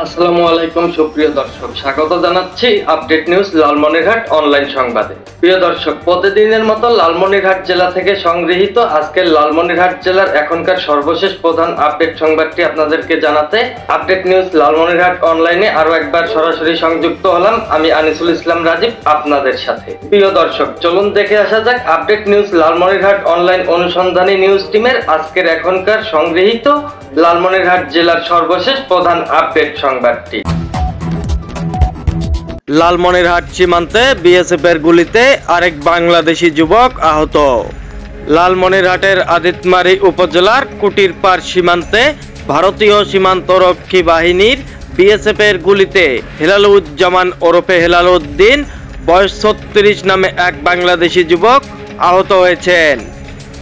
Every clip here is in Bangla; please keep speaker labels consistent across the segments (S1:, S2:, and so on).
S1: আসসালামু আলাইকুম সুপ্রিয় দর্শক, স্বাগত জানাচ্ছি আপডেট নিউজ লালমনিরহাট অনলাইন সংবাদে। প্রিয় দর্শক, প্রতিদিনের মতো লালমনিরহাট জেলা থেকে সংগৃহীত আজকের লালমনিরহাট জেলার এখনকার সর্বশেষ প্রধান আপডেট সংবাদটি আপনাদেরকে জানাতে আপডেট নিউজ লালমনিরহাট অনলাইনে আরো একবার সরাসরি সংযুক্ত হলাম। আমি আনিসুল ইসলাম রাজীব আপনাদের সাথে। প্রিয় দর্শক, চলুন দেখে আসা যাক আপডেট নিউজ লালমনিরহাট অনলাইন অনুসন্ধানী নিউজ টিমের আজকের এখনকার সংগৃহীত লালমনিরহাট জেলার সর্বশেষ প্রধান আপডেট সংবাদটি। লালমনিরহাট সীমান্তে বিএসএফ এর গুলিতে আরেক বাংলাদেশি যুবক আহত। লালমনিরহাটের আদিতমারি উপজেলার কুটিরপাড় সীমান্তে ভারতীয় সীমান্তরক্ষী বাহিনীর বিএসএফ এর গুলিতে হেলালুজ্জামান ওরফে হেলাল উদ্দিন বয়স 36 নামে এক বাংলাদেশি যুবক আহত হয়েছেন।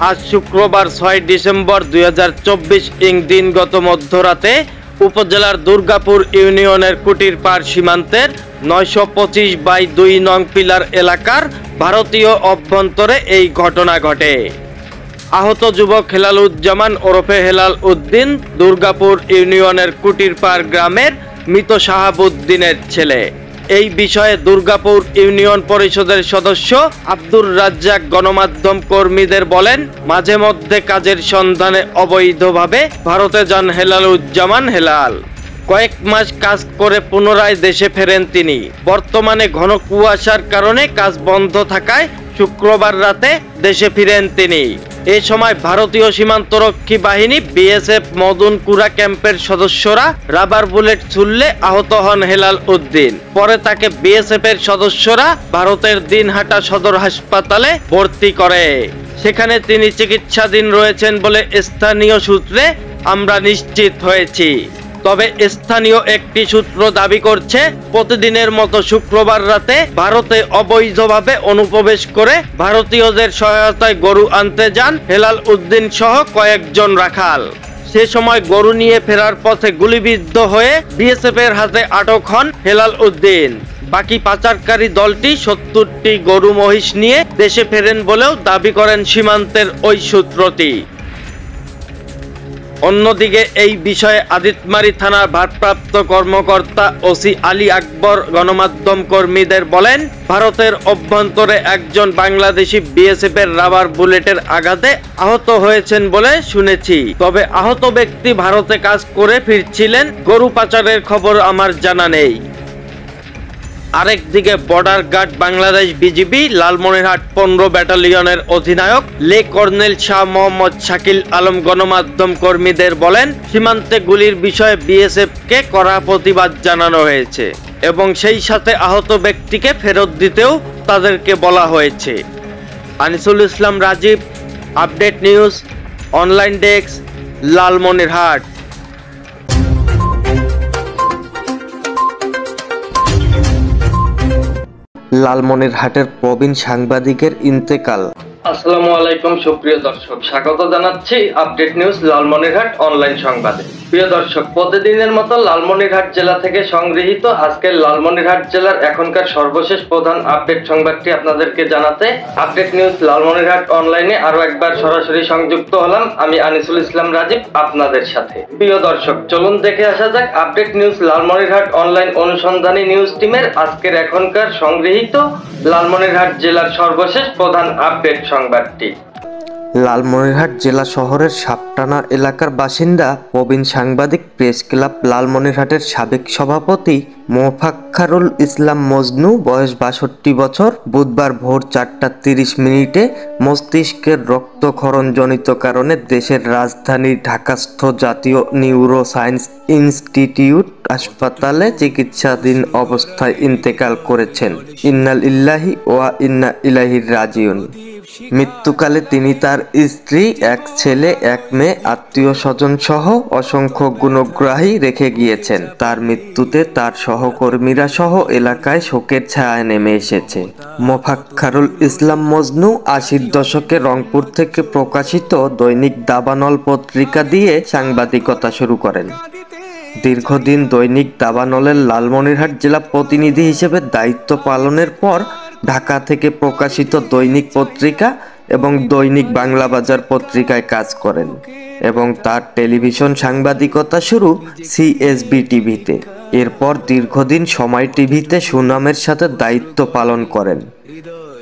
S1: আজ শুক্রবার 6 ডিসেম্বর 2024 দিনগত মধ্যরাতে উপজেলার দুর্গাপুর ইউনিয়নের কুটিরপাড় সীমান্তের 925/2 নং পিলার এলাকার ভারতীয় অভ্যন্তরে এই ঘটনা ঘটে। আহত যুবক হেলালুজ্জামান ওরফে হেলাল উদ্দিন দুর্গাপুর ইউনিয়নের কুটিরপাড় গ্রামের মৃত শাহাবুদ্দিনের ছেলে। এই বিষয়ে দুর্গাপুর ইউনিয়ন পরিষদের সদস্য আব্দুর রাজ্জাক গণমাধ্যম কর্মীদের বলেন, মাঝে মধ্যে কাজের সন্ধানে অবৈধভাবে ভারতে যান হেলালুজ্জামান হেলাল। কয়েক মাস কাজ করে পুনরায় দেশে ফেরেন তিনি। বর্তমানে ঘন কুয়াশার কারণে কাজ বন্ধ থাকায় শুক্রবার রাতে দেশে ফিরেন তিনি। এ সময় ভারতীয় সীমান্তরক্ষী বাহিনী বিএসএফ মদনকুড়া ক্যাম্পের সদস্যরা রাবার বুলেট ছুড়লে আহত হন হেলাল উদ্দিন। পরে তাকে বিএসএফ এর সদস্যরা ভারতের দিনহাটা সদর হাসপাতালে ভর্তি করে। সেখানে তিনি চিকিৎসাধীন রয়েছেন বলে স্থানীয় সূত্রে আমরা নিশ্চিত হয়েছি। তবে স্থানীয় একটি সূত্র দাবি করছে, প্রতিদিনের মতো শুক্রবার রাতে ভারতে অবৈধভাবে অনুপ্রবেশ করে ভারতীয়দের সহায়তায় গরু আনতে যান হেলাল উদ্দিন সহ কয়েকজন রাখাল। সে সময় গরু নিয়ে ফেরার পথে গুলিবিদ্ধ হয়ে বিএসএফ এর হাতে আটক হন হেলাল উদ্দিন। বাকি পাচারকারী দলটি 70টি গরু মহিষ নিয়ে দেশে ফেরেন বলেও দাবি করেন সীমান্তের ওই সূত্রটি। অন্যদিকে এই বিষয়ে আদিতমারি থানার ভারপ্রাপ্ত কর্মকর্তা ওসি আলী আকবর গণমাধ্যম কর্মীদের বলেন, ভারতের অভ্যন্তরে একজন বাংলাদেশি বিএসএফ এর রাবার বুলেটের আঘাতে আহত হয়েছেন বলে শুনেছি। তবে আহত ব্যক্তি ভারতে কাজ করে ফিরছিলেন। গরু পাচারের খবর আমার জানা নেই। আরেকদিকে border guard Bangladesh BGB Lalmonirhat 15 ব্যাটালিয়নের অধিনায়ক লে কর্নেল শাহ মোহাম্মদ শাকিল আলম গণমাধ্যম কর্মীদের বলেন, সীমান্তে গুলির বিষয়ে বিএসএফ কে কড়া প্রতিবাদ জানানো হয়েছে এবং সেই সাথে আহত ব্যক্তিকে ফেরত দিতেও তাদেরকে বলা হয়েছে। Anisul Islam Rajib, update news online desk, Lalmonirhat.
S2: লালমনিরহাটের প্রবীণ সাংবাদিকের ইন্তেকাল।
S1: আসসালামু আলাইকুম সুপ্রিয় দর্শক, স্বাগত জানাচ্ছি আপডেট নিউজ লালমনিরহাট অনলাইন সংবাদে। প্রিয় দর্শক, প্রতিদিনের মতো লালমনিরহাট জেলা থেকে সংগৃহীত আজকের লালমনিরহাট জেলার এখনকার সর্বশেষ প্রধান আপডেট সংবাদটি আপনাদেরকে জানাতে আপডেট নিউজ লালমনিরহাট অনলাইনে আরো একবার সরাসরি সংযুক্ত হলাম। আমি আনিসুল ইসলাম রাজীব আপনাদের সাথে। প্রিয় দর্শক, চলুন দেখে আসা যাক আপডেট নিউজ লালমনিরহাট অনলাইন অনুসন্ধানী নিউজ টিমের আজকের এখনকার সংগৃহীত লালমনিরহাট জেলার সর্বশেষ প্রধান আপডেট সংবাদটি।
S2: লালমনিরহাট জেলা শহরের সাপটানা এলাকার বাসিন্দা প্রবীণ সাংবাদিক প্রেস ক্লাব লালমনিরহাটের সাবেক সভাপতি মোফাক্খারুল ইসলাম মজনু বয়স 62 বছর বুধবার ভোর 4:30 মস্তিষ্কের রক্তক্ষরণজনিত কারণে দেশের রাজধানী ঢাকাস্থ জাতীয় নিউরো সায়েন্স ইনস্টিটিউট হাসপাতালে চিকিৎসাধীন অবস্থায় ইন্তেকাল করেছেন। ইন্না লিল্লাহি ওয়া ইন্না ইলাইহি রাজিউন। মৃত্যুকালে তিনি তার স্ত্রী, এক ছেলে, এক মেয়ে, আত্মীয় স্বজন সহ অসংখ্য গুণগ্রাহী রেখে গিয়েছেন। তার মৃত্যুতে তার সহকর্মীরা সহ এলাকায় শোকের ছায়া নেমে এসেছে। মোফাক্খারুল ইসলাম মজনু 80-র দশকে রংপুর থেকে প্রকাশিত দৈনিক দাবানল পত্রিকা দিয়ে সাংবাদিকতা শুরু করেন। দীর্ঘদিন দৈনিক দাবানলের লালমনিরহাট জেলা প্রতিনিধি হিসেবে দায়িত্ব পালনের পর ঢাকা থেকে প্রকাশিত দৈনিক পত্রিকা এবং দৈনিক বাংলা বাজার পত্রিকায় কাজ করেন এবং তার টেলিভিশন সাংবাদিকতা শুরু সিএসবি টিভিতে। এরপর দীর্ঘদিন সময় টিভিতে সুনামের সাথে দায়িত্ব পালন করেন।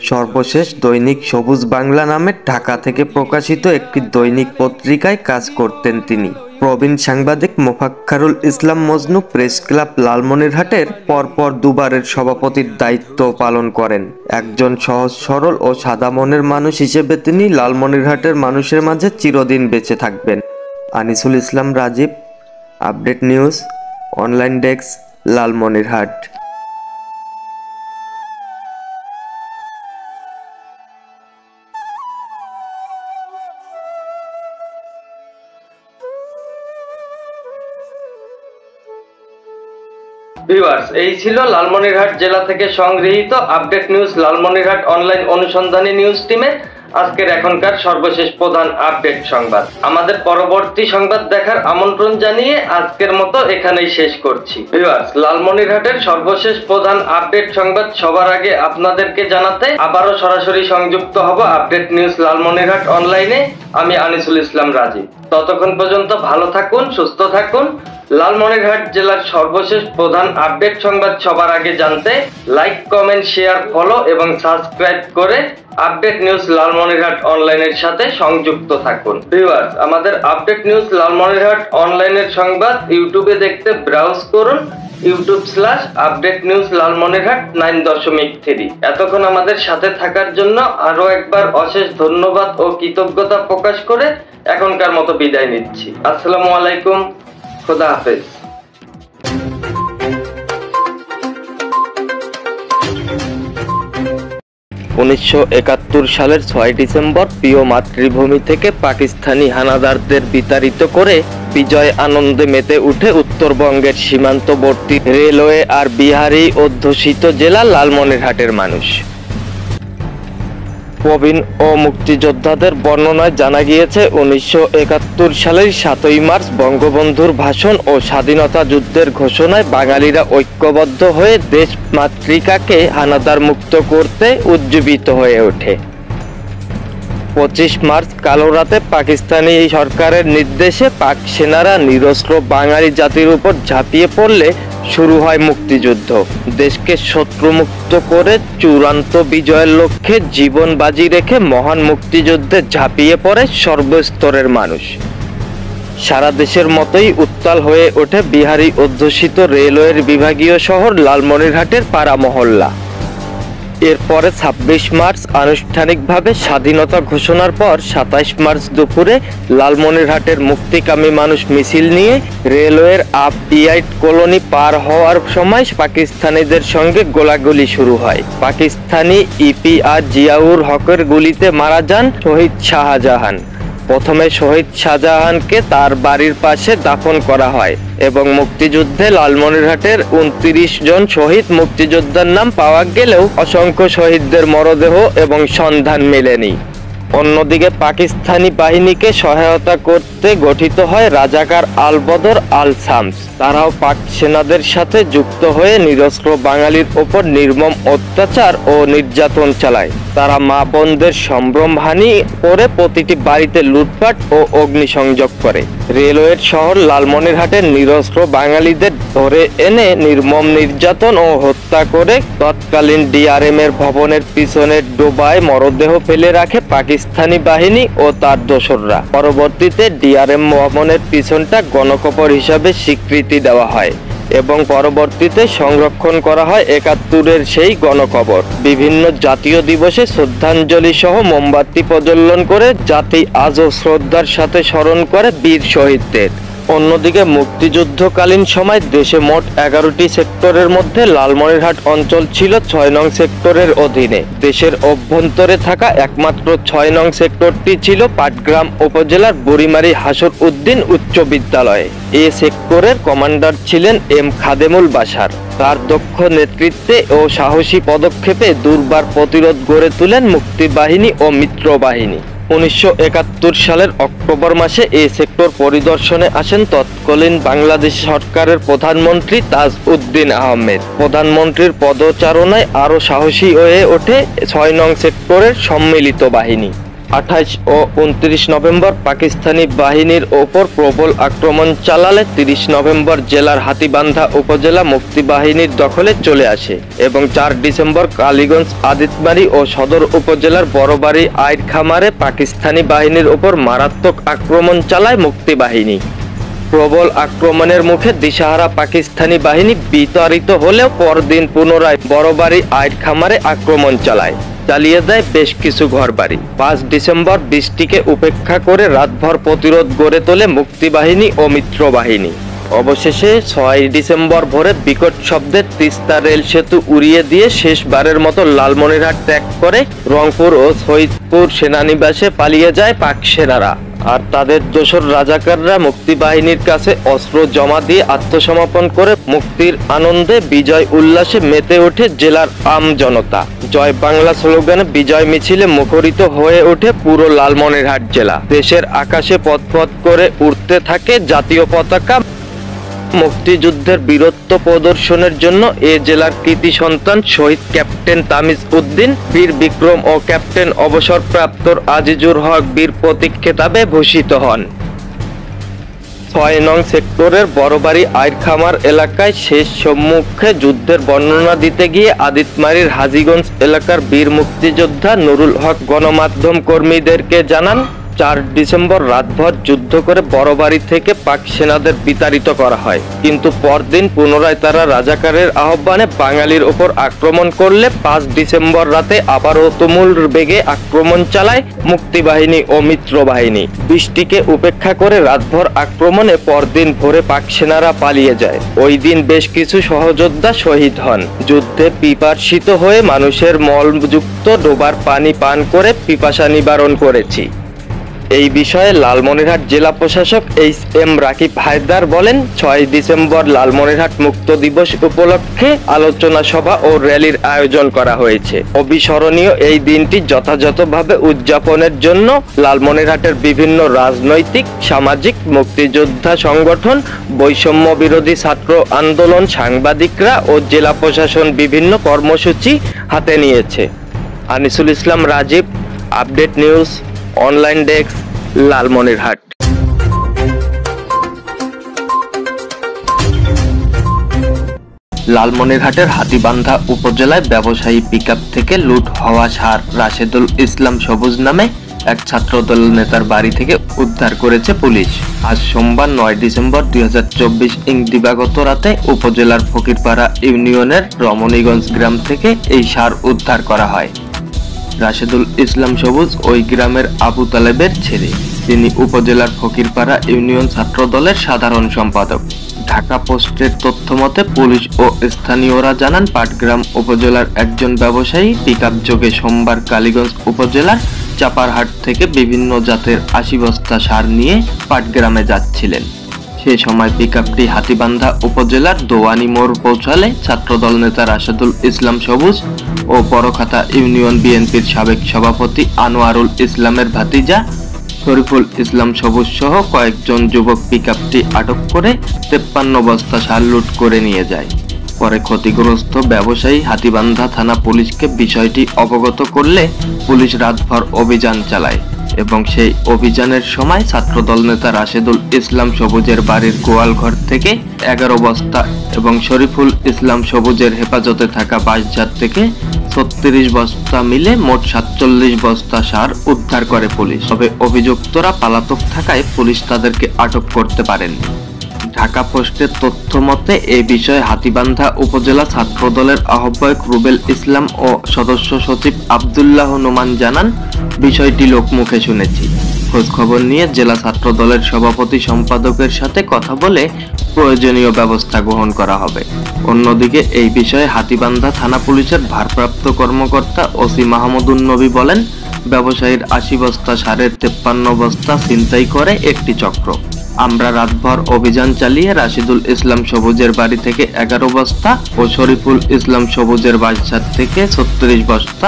S2: সর্বশেষ দৈনিক সবুজ বাংলা নামে ঢাকা থেকে প্রকাশিত একটি দৈনিক পত্রিকায় কাজ করতেন তিনি। প্রবীণ সাংবাদিক মোফাক্খারুল ইসলাম মজনু প্রেস ক্লাব লালমনিরহাটের পরপর দুবারের সভাপতির দায়িত্ব পালন করেন। একজন সহজ সরল ও সাদা মনের মানুষ হিসেবে তিনি লালমনিরহাটের মানুষের মাঝে চিরদিন বেঁচে থাকবেন। Anisul Islam Rajib, update news, online desk, Lalmonirhat.
S1: Viewers, এই ছিল লালমনিরহাট জেলা থেকে সংগৃহীত আপডেট নিউজ লালমনিরহাট অনলাইন অনুসন্ধানী নিউজ টিমের আজকের এখনকার সর্বশেষ প্রধান আপডেট সংবাদ। আমাদের পরবর্তী সংবাদ দেখার আমন্ত্রণ জানিয়ে আজকের মতো এখানেই শেষ করছি। ভিউয়ার্স, লালমনিরহাটের সর্বশেষ প্রধান আপডেট সংবাদ সবার আগে আপনাদেরকে জানাতে আবারও সরাসরি সংযুক্ত হব আপডেট নিউজ লালমনিরহাট অনলাইনে। আমি আনিসুল ইসলাম রাজীব। ততক্ষণ পর্যন্ত ভালো থাকুন, সুস্থ থাকুন। লালমনিরহাট জেলার সর্বশেষ প্রধান আপডেট সংবাদ সবার আগে জানতে লাইক, কমেন্ট, শেয়ার, ফলো এবং সাবস্ক্রাইব করে আপডেট নিউজ লালমনিরহাট অনলাইনের সাথে সংযুক্ত থাকুন। ভিউয়ার্স, আমাদের আপডেট নিউজ লালমনিরহাট অনলাইনের সংবাদ ইউটিউবে দেখতে ব্রাউজ করুন youtube/আপডেট নিউজ লালমনিরহাট 9.3। এতক্ষণ আমাদের সাথে থাকার জন্য আরো একবার অশেষ ধন্যবাদ ও কৃতজ্ঞতা প্রকাশ করে এখনকার মতো বিদায় নিচ্ছি। আসসালামু আলাইকুম, খোদা হাফেজ। 1971 সালের 6 ডিসেম্বর প্রিয় মাতৃভূমি থেকে পাকিস্তানি হানাদারদের বিতাড়িত করে বিজয় আনন্দে মেতে উঠে উত্তরবঙ্গের সীমান্তবর্তী রেলওয়ে আর বিহারি অধ্যুষিত জেলা লালমনিরহাটের মানুষ। প্রবীণ ও মুক্তিযোদ্ধাদের বর্ণনায় জানা গিয়েছে 1971 সালের 7ই মার্চ বঙ্গবন্ধুর ভাষণ ও স্বাধীনতা যুদ্ধের ঘোষণায় বাঙালিরা ঐক্যবদ্ধ হয়ে দেশ মাতৃকাকে হানাদার মুক্ত করতে উজ্জীবিত হয়ে ওঠে। 25 মার্চ কালো রাতে পাকিস্তানি সরকারের নির্দেশে পাক সেনারা নিরস্ত্র বাঙালি জাতির উপর ঝাঁপিয়ে পড়লে শুরু হয় মুক্তিযুদ্ধ। দেশকে শত্রুমুক্ত করে চূড়ান্ত বিজয়ের লক্ষ্যে জীবন বাজি রেখে মহান মুক্তিযুদ্ধে ঝাঁপিয়ে পড়ে সর্বস্তরের মানুষ। সারা দেশের মতোই উত্তাল হয়ে ওঠে বিহারি অধ্যুষিত রেলওয়ের বিভাগীয় শহর লালমনিরহাটের পাড়া মহল্লা। এরপরে 26 মার্চ আনুষ্ঠানিকভাবে স্বাধীনতা ঘোষণার পর 27 মার্চ দুপুরে লালমনিরহাটের মুক্তিকামী মানুষ মিছিল নিয়ে রেলওয়ের আপ-ইয়ার্ড কলোনি পার হওয়ার সময় পাকিস্তানিদের সঙ্গে গোলাগুলি শুরু হয়। পাকিস্তানি ইপিআর জিয়াউর হকের গুলিতে মারা যান শহীদ শাহজাহান। প্রথমে শহীদ শাহজাহানকে তার বাড়ির পাশে দাফন করা হয় এবং মুক্তিযুদ্ধে লালমনিরহাটের 29 জন শহীদ মুক্তিযোদ্ধার নাম পাওয়া গেলেও অসংখ্য শহীদদের মরদেহ এবং সন্ধান মেলেনি। অন্যদিকে পাকিস্তানি বাহিনীকে সহায়তা করতে গঠিত হয় রাজাকার আল বদর আল শামস। তারাও পাক সেনাদের সাথে যুক্ত হয়ে নিরস্ত্র বাঙালির ওপর নির্মম অত্যাচার ও নির্যাতন চালায়। তারা মা বোনদের সম্ভ্রমহানি করে প্রতিটি বাড়িতে লুটপাট ও অগ্নিসংযোগ করে। রেলওয়ের শহর লালমনিরহাটের নিরস্ত্র বাঙালিদের ধরে এনে নির্মম নির্যাতন ও হত্যা করে তৎকালীন ডিআরএম এর ভবনের পিছনের ডোবায় মরদেহ ফেলে রাখে পাকিস্তানি বাহিনী ও তার দোসররা। পরবর্তীতে ডিআরএম ভবনের পিছনটা গণকবর হিসাবে স্বীকৃতি দেওয়া হয় এবং পরবর্তীতে সংরক্ষণ করা হয় 71-এর সেই গণকবর। বিভিন্ন জাতীয় দিবসে শ্রদ্ধাঞ্জলি সহ মোমবাতি প্রজ্বলন করে জাতি আজও শ্রদ্ধার সাথে স্মরণ করে বীর শহীদদের। অন্যদিকে মুক্তিযুদ্ধকালীন সময় দেশে মোট 11টি সেক্টরের মধ্যে লালমনিরহাট অঞ্চল ছিল 6 নং সেক্টরের অধীনে। দেশের অভ্যন্তরে থাকা একমাত্র 6 নং সেক্টরটি ছিল পাটগ্রাম উপজেলার বুড়িমারি হাসর উদ্দিন উচ্চ বিদ্যালয়ে। এ সেক্টরের কমান্ডার ছিলেন এম খাদেমুল বাশার। তার দক্ষ নেতৃত্বে ও সাহসী পদক্ষেপে দুর্বার প্রতিরোধ গড়ে তোলেন মুক্তিবাহিনী ও মিত্র বাহিনী। 1971 সালের অক্টোবর মাসে এই সেক্টর পরিদর্শনে আসেন তৎকালীন বাংলাদেশ সরকারের প্রধানমন্ত্রী তাজ উদ্দিন আহমেদ। প্রধানমন্ত্রীর পদচারণায় আরও সাহসী হয়ে ওঠে 6 নং সেক্টরের সম্মিলিত বাহিনী। 28 ও 29 নভেম্বর পাকিস্তানি বাহিনীর ওপর প্রবল আক্রমণ চালালে 30 নভেম্বর জেলার হাতীবান্ধা উপজেলা মুক্তি বাহিনীর দখলে চলে আসে এবং 4 ডিসেম্বর কালীগঞ্জ, আদিতমারি ও সদর উপজেলার বড়বাড়ি আইর খামারে পাকিস্তানি বাহিনীর ওপর মারাত্মক আক্রমণ চালায় মুক্তি বাহিনী। প্রবল আক্রমণের মুখে দিশাহারা পাকিস্তানি বাহিনী বিতাড়িত হলেও পরদিন পুনরায় বড়বাড়ি আইর খামারে আক্রমণ চালিয়ে দেয় বেশ কিছু ঘরবাড়ি। 5 ডিসেম্বর বৃষ্টিকে উপেক্ষা করে রাতভর প্রতিরোধ গড়ে তোলে মুক্তি বাহিনী ও মিত্র বাহিনী। অবশেষে 6 ডিসেম্বর ভোরে বিকট শব্দে তিস্তা রেল সেতু উড়িয়ে দিয়ে শেষবারের মতো লালমনিরহাট ত্যাগ করে রংপুর ও শহীদপুর সেনানিবাসে পালিয়ে যায় পাক সেনারা। আর তাদের দোসর রাজাকাররা মুক্তি বাহিনীর কাছে অস্ত্র জমা দিয়ে আত্মসমর্পণ করে মুক্তির আনন্দে বিজয় উল্লাসে মেতে ওঠে জেলার আম জনতা। জয় বাংলা স্লোগানে বিজয় মিছিলে মুখরিত হয়ে ওঠে পুরো লালমনিরহাট জেলা। দেশের আকাশে পথ করে উড়তে থাকে জাতীয় পতাকা। মুক্তিযুদ্ধের বীরত্ব প্রদর্শনের জন্য এ জেলার কৃতি সন্তান শহীদ ক্যাপ্টেন তামিজ উদ্দিন, বীর বিক্রম ও ক্যাপ্টেন অবসরপ্রাপ্ত আজিজুর হক বীর প্রতীক খেতাবে ভূষিত হন। 6 নং সেক্টরের বড়বাড়ি আইর খামার এলাকায় শেষ সম্মুখে যুদ্ধের বর্ণনা দিতে গিয়ে আদিতমারির হাজীগঞ্জ এলাকার বীর মুক্তিযোদ্ধা নুরুল হক গণমাধ্যম কর্মীদেরকে জানান, 4 ডিসেম্বর রাতভর যুদ্ধ করে বড়বাড়ি থেকে পাক সেনাদের বিতাড়িত করা হয়, কিন্তু পরদিন পুনরায় তারা রাজাকারের আহ্বানে বাঙালির ওপর আক্রমণ করলে 5 ডিসেম্বর রাতে আবারও তুমুল বেগে আক্রমণ চালায় মুক্তি বাহিনী ও মিত্র বাহিনী। বৃষ্টিকে উপেক্ষা করে রাতভর আক্রমণে পরদিন ভোরে পাক সেনারা পালিয়ে যায়। ওই দিন বেশ কিছু সহযোদ্ধা শহীদ হন। যুদ্ধে পিপাসিত হয়ে মানুষের মলযুক্ত ডোবার পানি পান করে পিপাসা নিবারণ করেছি। এই বিষয়ে লালমনিরহাট জেলা প্রশাসক HM রাকিব হায়দার বলেন, 6 ডিসেম্বর লালমনিরহাট মুক্ত দিবস উপলক্ষে আলোচনা সভা ও র্যালির আয়োজন করা হয়েছে। অবিস্মরণীয় এই দিনটি যথাযথভাবে উদযাপনের জন্য লালমনিরহাটের বিভিন্ন রাজনৈতিক, সামাজিক, মুক্তিযোদ্ধা সংগঠন, বৈষম্য বিরোধী ছাত্র আন্দোলন, সাংবাদিকরা ও জেলা প্রশাসন বিভিন্ন কর্মসূচি হাতে নিয়েছে। Anisul Islam Rajib, update news, online desk, Lalmonirhat. লালমনিরহাটের হাতীবান্ধা উপজেলায় ব্যবসায়ী পিকআপ থেকে লুট হওয়া সার রাশেদুল ইসলাম সবুজ নামে এক ছাত্রদল নেতার বাড়ি থেকে উদ্ধার করেছে পুলিশ। আজ সোমবার 9 ডিসেম্বর 2024 দিবাগত রাতে উপজেলার ফকিরপাড়া ইউনিয়নের রমণীগঞ্জ গ্রাম থেকে এই সার উদ্ধার করা হয়। রাশেদুল ইসলাম সবুজ ওই গ্রামের আবু তালেবের ছেলে। তিনি উপজেলার ফকিরপাড়া ইউনিয়ন ছাত্র দলের সাধারণ সম্পাদক। ঢাকা পোস্টের তথ্য মতে পুলিশ ও স্থানীয়রা জানান, পাটগ্রাম উপজেলার একজন ব্যবসায়ী পিকআপ যোগে সোমবার কালীগঞ্জ উপজেলার চাপারহাট থেকে বিভিন্ন জাতের 80 বস্তা সার নিয়ে পাটগ্রামে যাচ্ছিলেন। সে সময় পিকআপটি হাতীবান্ধা উপজেলার দোয়ানি মোড় পৌঁছালে ছাত্রদল নেতা রাশেদুল ইসলাম সবুজ ও বড়খাতা ইউনিয়ন বিএনপির সাবেক সভাপতি আনোয়ারুল ইসলামের ভাতিজা শরীফুল ইসলাম সবুজ সহ কয়েকজন যুবক পিকআপটি আটক করে 53 বস্তা সার লুট করে নিয়ে যায়। পরে ক্ষতিগ্রস্ত ব্যবসায়ী হাতীবান্ধা থানা পুলিশকে বিষয়টি অবগত করলে পুলিশ রাতভর অভিযান চালায় এবং সেই অভিযানের সময় ছাত্রদল নেতা রাশেদুল ইসলাম সবুজের বাড়ির গোয়ালঘর থেকে 11 বস্তা এবং শরীফুল ইসলাম সবুজের হেফাজতে থাকা বাঁশঝাড় থেকে 36 বস্তা মিলে মোট 47 বস্তা সার উদ্ধার করে পুলিশ। তবে অভিযুক্তরা পলাতক থাকায় পুলিশ তাদেরকে আটক করতে পারেনি। ঢাকা পোস্টের তথ্য মতে এ বিষয়ে হাতীবান্ধা উপজেলা ছাত্রদলের আহ্বায়ক রুবেল ইসলাম ও সদস্য সচিব আব্দুল্লাহ নোমান জানান, বিষয়টি লোকমুখে শুনেছি। খোঁজ খবর নিয়ে জেলা ছাত্রদলের সভাপতি সম্পাদকের সাথে কথা বলে প্রয়োজনীয় ব্যবস্থা গ্রহণ করা হবে। অন্যদিকে এই বিষয়ে হাতীবান্ধা থানা পুলিশের ভারপ্রাপ্ত কর্মকর্তা ওসি মাহমুদুন নবী বলেন, ব্যবসায়ীর 80 বস্তা সারের 53 বস্তা ছিনতাই করে একটি চক্র। আমরা রাতভর অভিযান চালিয়ে রাশেদুল ইসলাম সবুজের বাড়ি থেকে 11 বস্তা ও শরীফুল ইসলাম সবুজের বাসার থেকে 36 বস্তা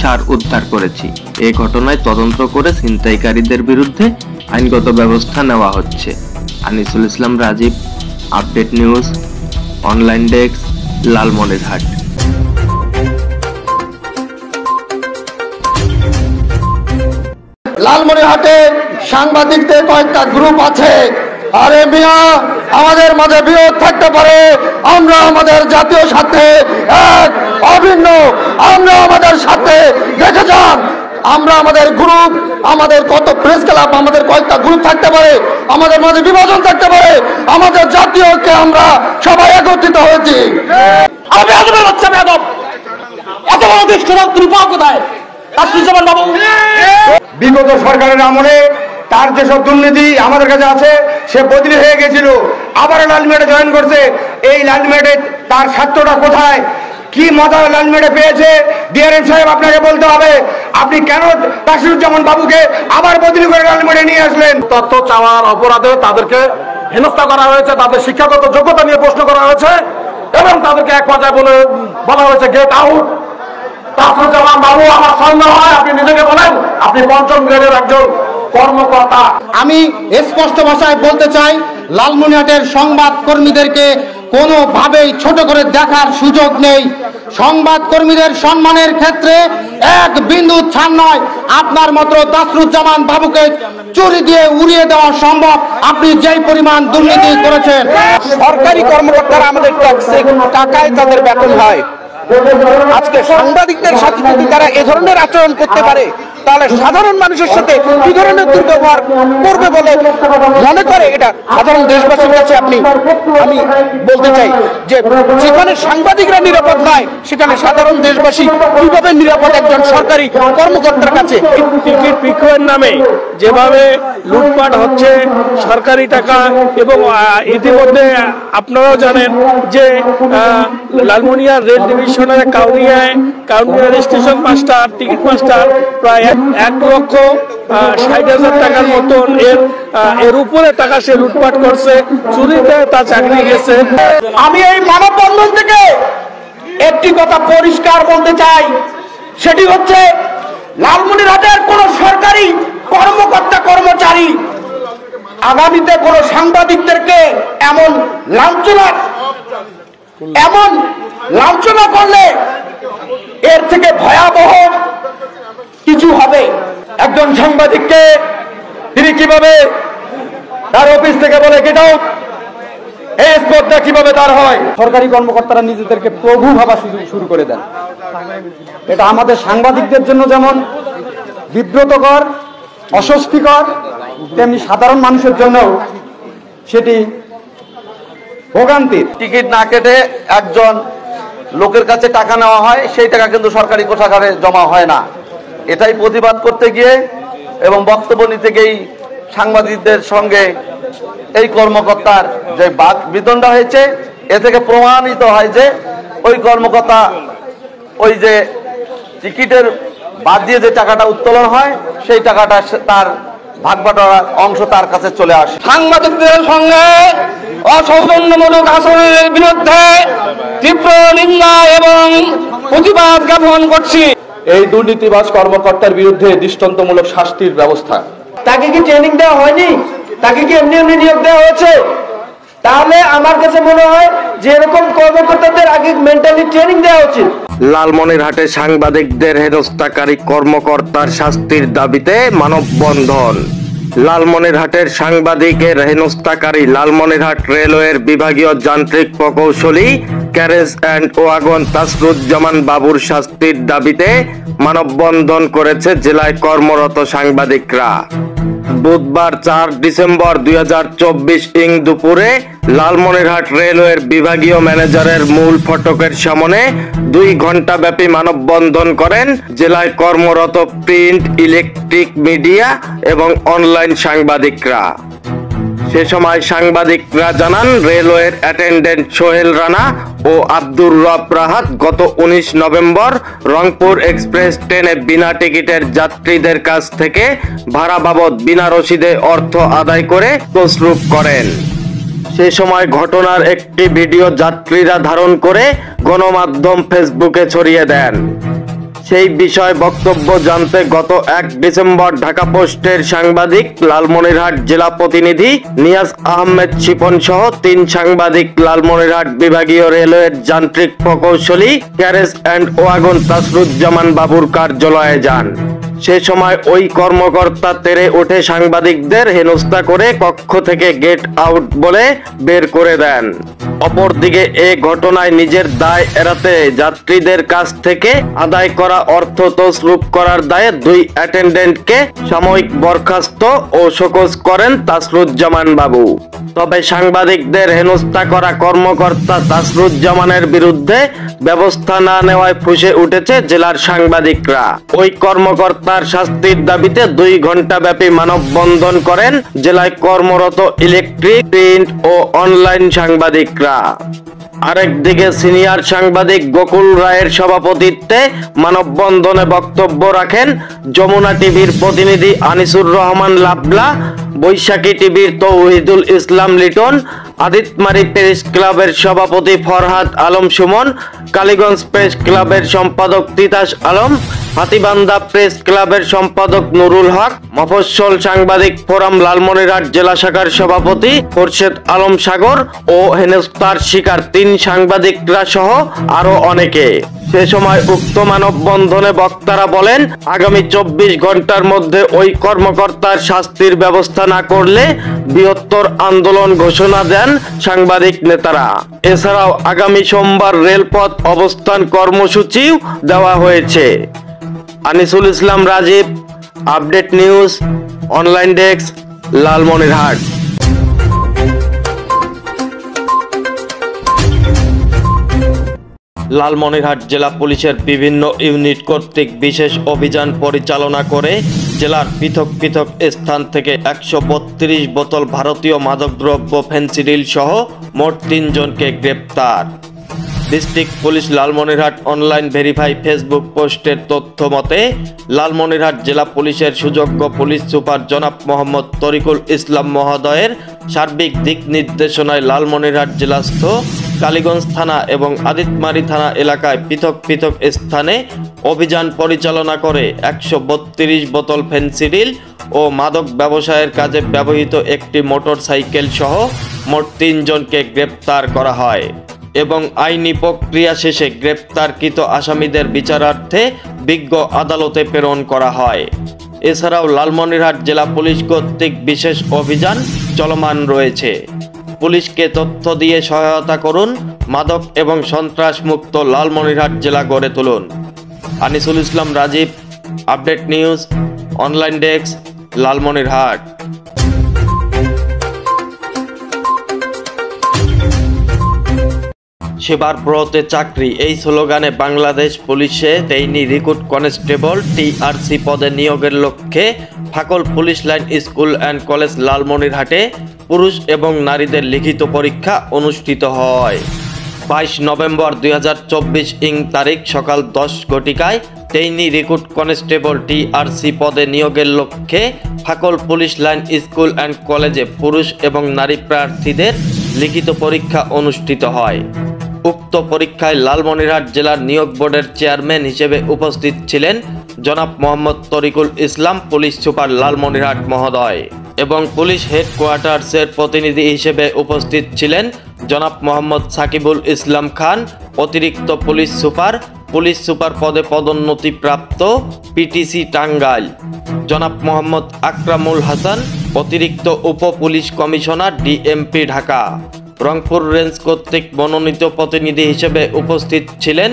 S1: সার উদ্ধার করেছি। এই ঘটনায় তদন্ত করে ছিনতাইকারীদের বিরুদ্ধে আইনগত ব্যবস্থা নেওয়া হচ্ছে। Anisul Islam Rajib, update news, online desk, Lalmonirhat.
S3: লালমনিরহাটে সাংবাদিকদের কয়েকটা গ্রুপ আছে। আরে মিয়া, আমাদের মাঝে বিরোধ থাকতে পারে, আমরা আমাদের জাতীয় স্বার্থে এক অভিন্ন, আমরা আমাদের সাথে দেখে যান। আমরা আমাদের গ্রুপ, আমাদের কত প্রেস ক্লাব, আমাদের কয়েকটা গ্রুপ থাকতে পারে, আমাদের মাঝে বিভাজন থাকতে পারে, আমাদের জাতীয়কে আমরা সবাই একত্রিত হয়েছি। আমি আজমের বাচ্চা বেয়াদব, এত বড় দেশ তুমি পাও কোথায়? তাসরুজ্জামান বাবু
S4: বিগত সরকারের আমলে তার যেসব দুর্নীতি আমাদের কাছে আছে, সে বদলি হয়ে গেছিল, আবার লালমেটে জয়েন করছে। এই লালমেটে তার স্বার্থটা কোথায়, কি মজা লালমেটে পেয়েছে? ডিআরএম সাহেব, আপনাকে বলতে হবে, আপনি কেন তাসরুজ্জামান বাবুকে আবার বদলি করে লালমেটে নিয়ে আসলেন?
S3: তথ্য চাওয়ার অপরাধে তাদেরকে হেনস্থা করা হয়েছে, তাদের শিক্ষাগত যোগ্যতা নিয়ে প্রশ্ন করা হয়েছে এবং তাদেরকে এক পর্যায়ে বলা হয়েছে গেট আউট। তাসরুজ্জামান বাবু, আমার সন্দেহ হয় আপনি নিজেকে বলেন আপনি পঞ্চম গ্রেডের একজন কর্মকর্তা। আমি স্পষ্ট ভাষায় বলতে চাই, লালমনিরহাটের সংবাদ কর্মীদেরকে কোনোভাবেই ছোট করে দেখার সুযোগ নেই। সংবাদ কর্মীদের সম্মানের ক্ষেত্রে এক বিন্দু ছাড় নয়। আপনার মতো তাসরুজ্জামান বাবুকে চুরি দিয়ে উড়িয়ে দেওয়া সম্ভব, আপনি যেই পরিমাণ দুর্নীতি করেছেন।
S5: সরকারি কর্মকর্তারা আমাদের ট্যাক্সে টাকায় তাদের বেতন হয়। আজকে সাংবাদিকদের সাথে যদি তারা এ ধরনের আচরণ করতে পারে, তাহলে সাধারণ মানুষের সাথে কি ধরনের দুর্ব্যবহার করবে বলে মনে করে, এটা সাধারণ দেশবাসীর কাছে আমি বলতে চাই যে যেখানে সাংবাদিকরা নিরাপদ নয়, সেখানে সাধারণ দেশবাসী কিভাবে নিরাপদ একজন সরকারি কর্মকর্তার কাছে?
S6: টিকিট বিক্রয়ের নামে যেভাবে লুটপাট হচ্ছে সরকারি টাকা, এবং ইতিমধ্যে আপনারাও জানেন যে লালমনিরহাট রেল ডিভিশনের কাউনিয়ায় স্টেশন মাস্টার, টিকিট মাস্টার প্রায় 1,60,000 টাকার মতন এর উপরে টাকা সে লুটপাট করছে, চুরিতে তার চাকরি গেছে।
S5: আমি এই মানববন্ধন থেকে একটি কথা পরিষ্কার বলতে চাই, সেটি হচ্ছে লালমনিরহাটের কোন সরকারি কর্মকর্তা কর্মচারী আগামীতে কোন সাংবাদিকদেরকে এমন লাঞ্ছনা করলে এর থেকে ভয়াবহ কিছু হবে।
S3: একজন সাংবাদিককে তিনি কিভাবে তার অফিস থেকে বলে গেট আউট, এই স্পর্ধা কিভাবে তার হয়?
S7: সরকারি কর্মকর্তারা নিজেদেরকে প্রভু ভাবা শুরু করে দেন। এটা আমাদের সাংবাদিকদের জন্য যেমন বিব্রতকর, অস্বস্তিকর, তেমনি সাধারণ মানুষের জন্য সেটি ভোগান্তির।
S8: টিকিট না কেটে একজন লোকের কাছে টাকা নেওয়া হয়, সেই টাকা কিন্তু সরকারি কোষাগারে জমা হয় না। এটাই প্রতিবাদ করতে গিয়ে এবং বক্তব্য নিতে গিয়েই সাংবাদিকদের সঙ্গে এই কর্মকর্তার যে বাক বিতণ্ডা হয়েছে, এ থেকে প্রমাণিত হয় যে ওই কর্মকর্তা ওই যে টিকিটের বাদ দিয়ে যে টাকাটা উত্তোলন হয়, সেই টাকাটা তার ভাগবাটোয়ার অংশ তার কাছে চলে আসে।
S5: সাংবাদিকদের সঙ্গে অসৌজন্যমূলক আচরণের বিরুদ্ধে তীব্র নিন্দা এবং প্রতিবাদ জ্ঞাপন করছি।
S7: এই দুর্নীতিবাজ কর্মকর্তার বিরুদ্ধে দৃষ্টান্তমূলক শাস্তির ব্যবস্থা।
S5: তাকে কি ট্রেনিং দেওয়া হয়নি? তাকে কি এমনি এমনি নিয়োগ দেওয়া হয়েছে? তাহলে আমার কাছে মনে হয় যে এরকম কর্মকর্তাদের আগে মেন্টালি ট্রেনিং দেওয়া উচিত।
S1: লালমনিরহাটে সাংবাদিকদের হেনস্থাকারী কর্মকর্তার শাস্তির দাবিতে মানববন্ধন। লালমনিরহাটের সাংবাদিকের হেনস্থাকারী লালমনিরহাট রেলওয়ের বিভাগীয় যান্ত্রিক প্রকৌশলী ক্যারেজ অ্যান্ড ওয়াগন তাসরুজ্জামান বাবুর শাস্তির দাবিতে মানববন্ধন করেছে জেলায় কর্মরত সাংবাদিকরা। বুধবার 4 ডিসেম্বর 2024 ইং দুপুরে লালমনিরহাট রেলওয়ের বিভাগীয় ম্যানেজারের মূল ফটকের সামনে 2 ঘন্টা ব্যাপী মানববন্ধন করেন জেলায় কর্মরত প্রিন্ট, ইলেকট্রিক মিডিয়া এবং অনলাইন সাংবাদিকরা। সে সময় সাংবাদিকরা জানান, রেলওয়ের অ্যাটেন্ডেন্ট সোহেল রানা ও আব্দুর রব রাহাত গত 19 নভেম্বর রংপুর এক্সপ্রেস ট্রেনে বিনা টিকিটের যাত্রীদের কাছ থেকে ভাড়া বাবদ বিনা রসিদে অর্থ আদায় করে তছরূপ করেন। সে সময় ঘটনার একটি ভিডিও যাত্রীরা ধারণ করে গণমাধ্যম ফেসবুকে ছড়িয়ে দেন। সেই বিষয়ে বক্তব্য জানতে গত 1 ডিসেম্বর ঢাকা পোস্টের সাংবাদিক, লালমনিরহাট জেলা প্রতিনিধি নিয়াজ আহমেদ শিপন সহ 3 সাংবাদিক লালমনিরহাট বিভাগীয় রেলওয়ের যান্ত্রিক প্রকৌশলী ক্যারেজ অ্যান্ড ওয়াগন তাসরুজ্জামান বাবুর কার্যালয়ে যান। সে সময় ওই কর্মকর্তা তেড়ে ওঠে সাংবাদিকদের হেনস্থা করে কক্ষ থেকে গেট আউট বলে বের করে দেন। অপরদিকে এ ঘটনায় নিজের দায় এড়াতে যাত্রীদের কাছ থেকে আদায় করা অর্থ তছরূপ করার দায়ে 2 অ্যাটেন্ডেন্টকে সাময়িক বরখাস্ত ও শোকজ করেন তাসরুজ্জামান বাবু। তবে সাংবাদিকদের হেনস্থা করা কর্মকর্তা তাসরুজ্জামানের বিরুদ্ধে ব্যবস্থা না নেওয়ায় ফুঁসে উঠেছে জেলার সাংবাদিকরা। ওই কর্মকর্তার শাস্তির দাবিতে 2 ঘন্টা ব্যাপী মানববন্ধন করেন জেলায় কর্মরত ইলেকট্রিক, প্রিন্ট ও অনলাইন সাংবাদিকরা। আরেকদিকে সিনিয়র সাংবাদিক গোকুল রায়ের সভাপতিত্বে মানববন্ধনে বক্তব্য রাখেন যমুনা টিভির প্রতিনিধি আনিসুর রহমান লাবলা, বৈশাখী টিভির তৌহিদুল ইসলাম লিটন, আদিতমারি প্রেস ক্লাবের সভাপতি ফরহাদ আলম সুমন, কালীগঞ্জ প্রেস ক্লাবের সম্পাদক তিতাস আলম, হাতিবান্ধা প্রেস ক্লাবের সম্পাদক নুরুল হক, মফস্বল সাংবাদিক ফোরাম লালমনিরহাট জেলা শাখার সভাপতি খোরশেদ আলম সাগর ও হেনস্থার শিকার 3 সাংবাদিকরা সহ আরো অনেকে। সে সময় উক্ত মানববন্ধনে বক্তারা বলেন, আগামী 24 ঘন্টার মধ্যে ওই কর্মকর্তার শাস্তির ব্যবস্থা না করলে বৃহত্তর আন্দোলন ঘোষণা দেন সাংবাদিক নেতারা। এছাড়াও আগামী সোমবার রেলপথ অবস্থান কর্মসূচিও দেওয়া হয়েছে। Anisul Islam Rajib, update news, online desk, Lalmonirhat. Lalmonirhat জেলা পুলিশের বিভিন্ন ইউনিট কর্তৃক বিশেষ অভিযান পরিচালনা করে জেলার পৃথক পৃথক স্থান থেকে 132 বোতল ভারতীয় মাদকদ্রব্য ফেন্সিডিল সহ মোট 3 জনকে গ্রেপ্তার। District police Lalmonirhat online verify Facebook পোস্টের তথ্য মতে লালমনিরহাট জেলা পুলিশের সুযোগ্য পুলিশ সুপার জনাব মোহাম্মদ তরিকুল ইসলাম মহোদয়ের সার্বিক দিক নির্দেশনায় লালমনিরহাট জেলাস্থ কালীগঞ্জ থানা এবং আদিতমারি থানা এলাকায় পৃথক পৃথক স্থানে অভিযান পরিচালনা করে 132 বোতল ফেন্সিডিল ও মাদক ব্যবসায়ের কাজে ব্যবহৃত একটি মোটরসাইকেল সহ মোট 3 জনকে গ্রেপ্তার করা হয় এবং আইনি প্রক্রিয়া শেষে গ্রেপ্তারকৃত আসামিদের বিচারার্থে বিজ্ঞ আদালতে প্রেরণ করা হয়। এছাড়াও লালমনিরহাট জেলা পুলিশ কর্তৃক বিশেষ অভিযান চলমান রয়েছে। পুলিশকে তথ্য দিয়ে সহায়তা করুন, মাদক এবং সন্ত্রাস মুক্ত লালমনিরহাট জেলা গড়ে তুলুন। Anisul Islam Rajib, update news, online desk, Lalmonirhat. সেবার ব্রতে চাকরি এই স্লোগানে বাংলাদেশ পুলিশে ট্রেইনি রিক্রুট কনস্টেবল টিআরসি পদে নিয়োগের লক্ষ্যে ফাকল police line school and college লালমনিরহাটে পুরুষ এবং নারীদের লিখিত পরীক্ষা অনুষ্ঠিত হয়। 22 নভেম্বর 2024 তারিখ সকাল 10 ঘটিকায় ট্রেইনি রিক্রুট কনস্টেবল টিআরসি পদে নিয়োগের লক্ষ্যে ফাকল পুলিশ লাইন স্কুল অ্যান্ড কলেজে পুরুষ এবং নারী প্রার্থীদের লিখিত পরীক্ষা অনুষ্ঠিত হয়। উক্ত পরীক্ষায় লালমনিরহাট জেলার নিয়োগ বোর্ডের চেয়ারম্যান হিসেবে উপস্থিত ছিলেন জনাব মোহাম্মদ তরিকুল ইসলাম পুলিশ সুপার লালমনিরহাট মহোদয় এবং পুলিশ হেডকোয়ার্টার্সের প্রতিনিধি হিসেবে উপস্থিত ছিলেন জনাব মোহাম্মদ সাকিবুল ইসলাম খান, অতিরিক্ত পুলিশ সুপার পদে পদোন্নতি প্রাপ্ত পিটিসি টাঙ্গাইল, জনাব মোহাম্মদ আকরামুল হাসান, অতিরিক্ত উপ police commissioner DMP Dhaka. Rangpur range কর্তৃক মনোনীত প্রতিনিধি হিসেবে উপস্থিত ছিলেন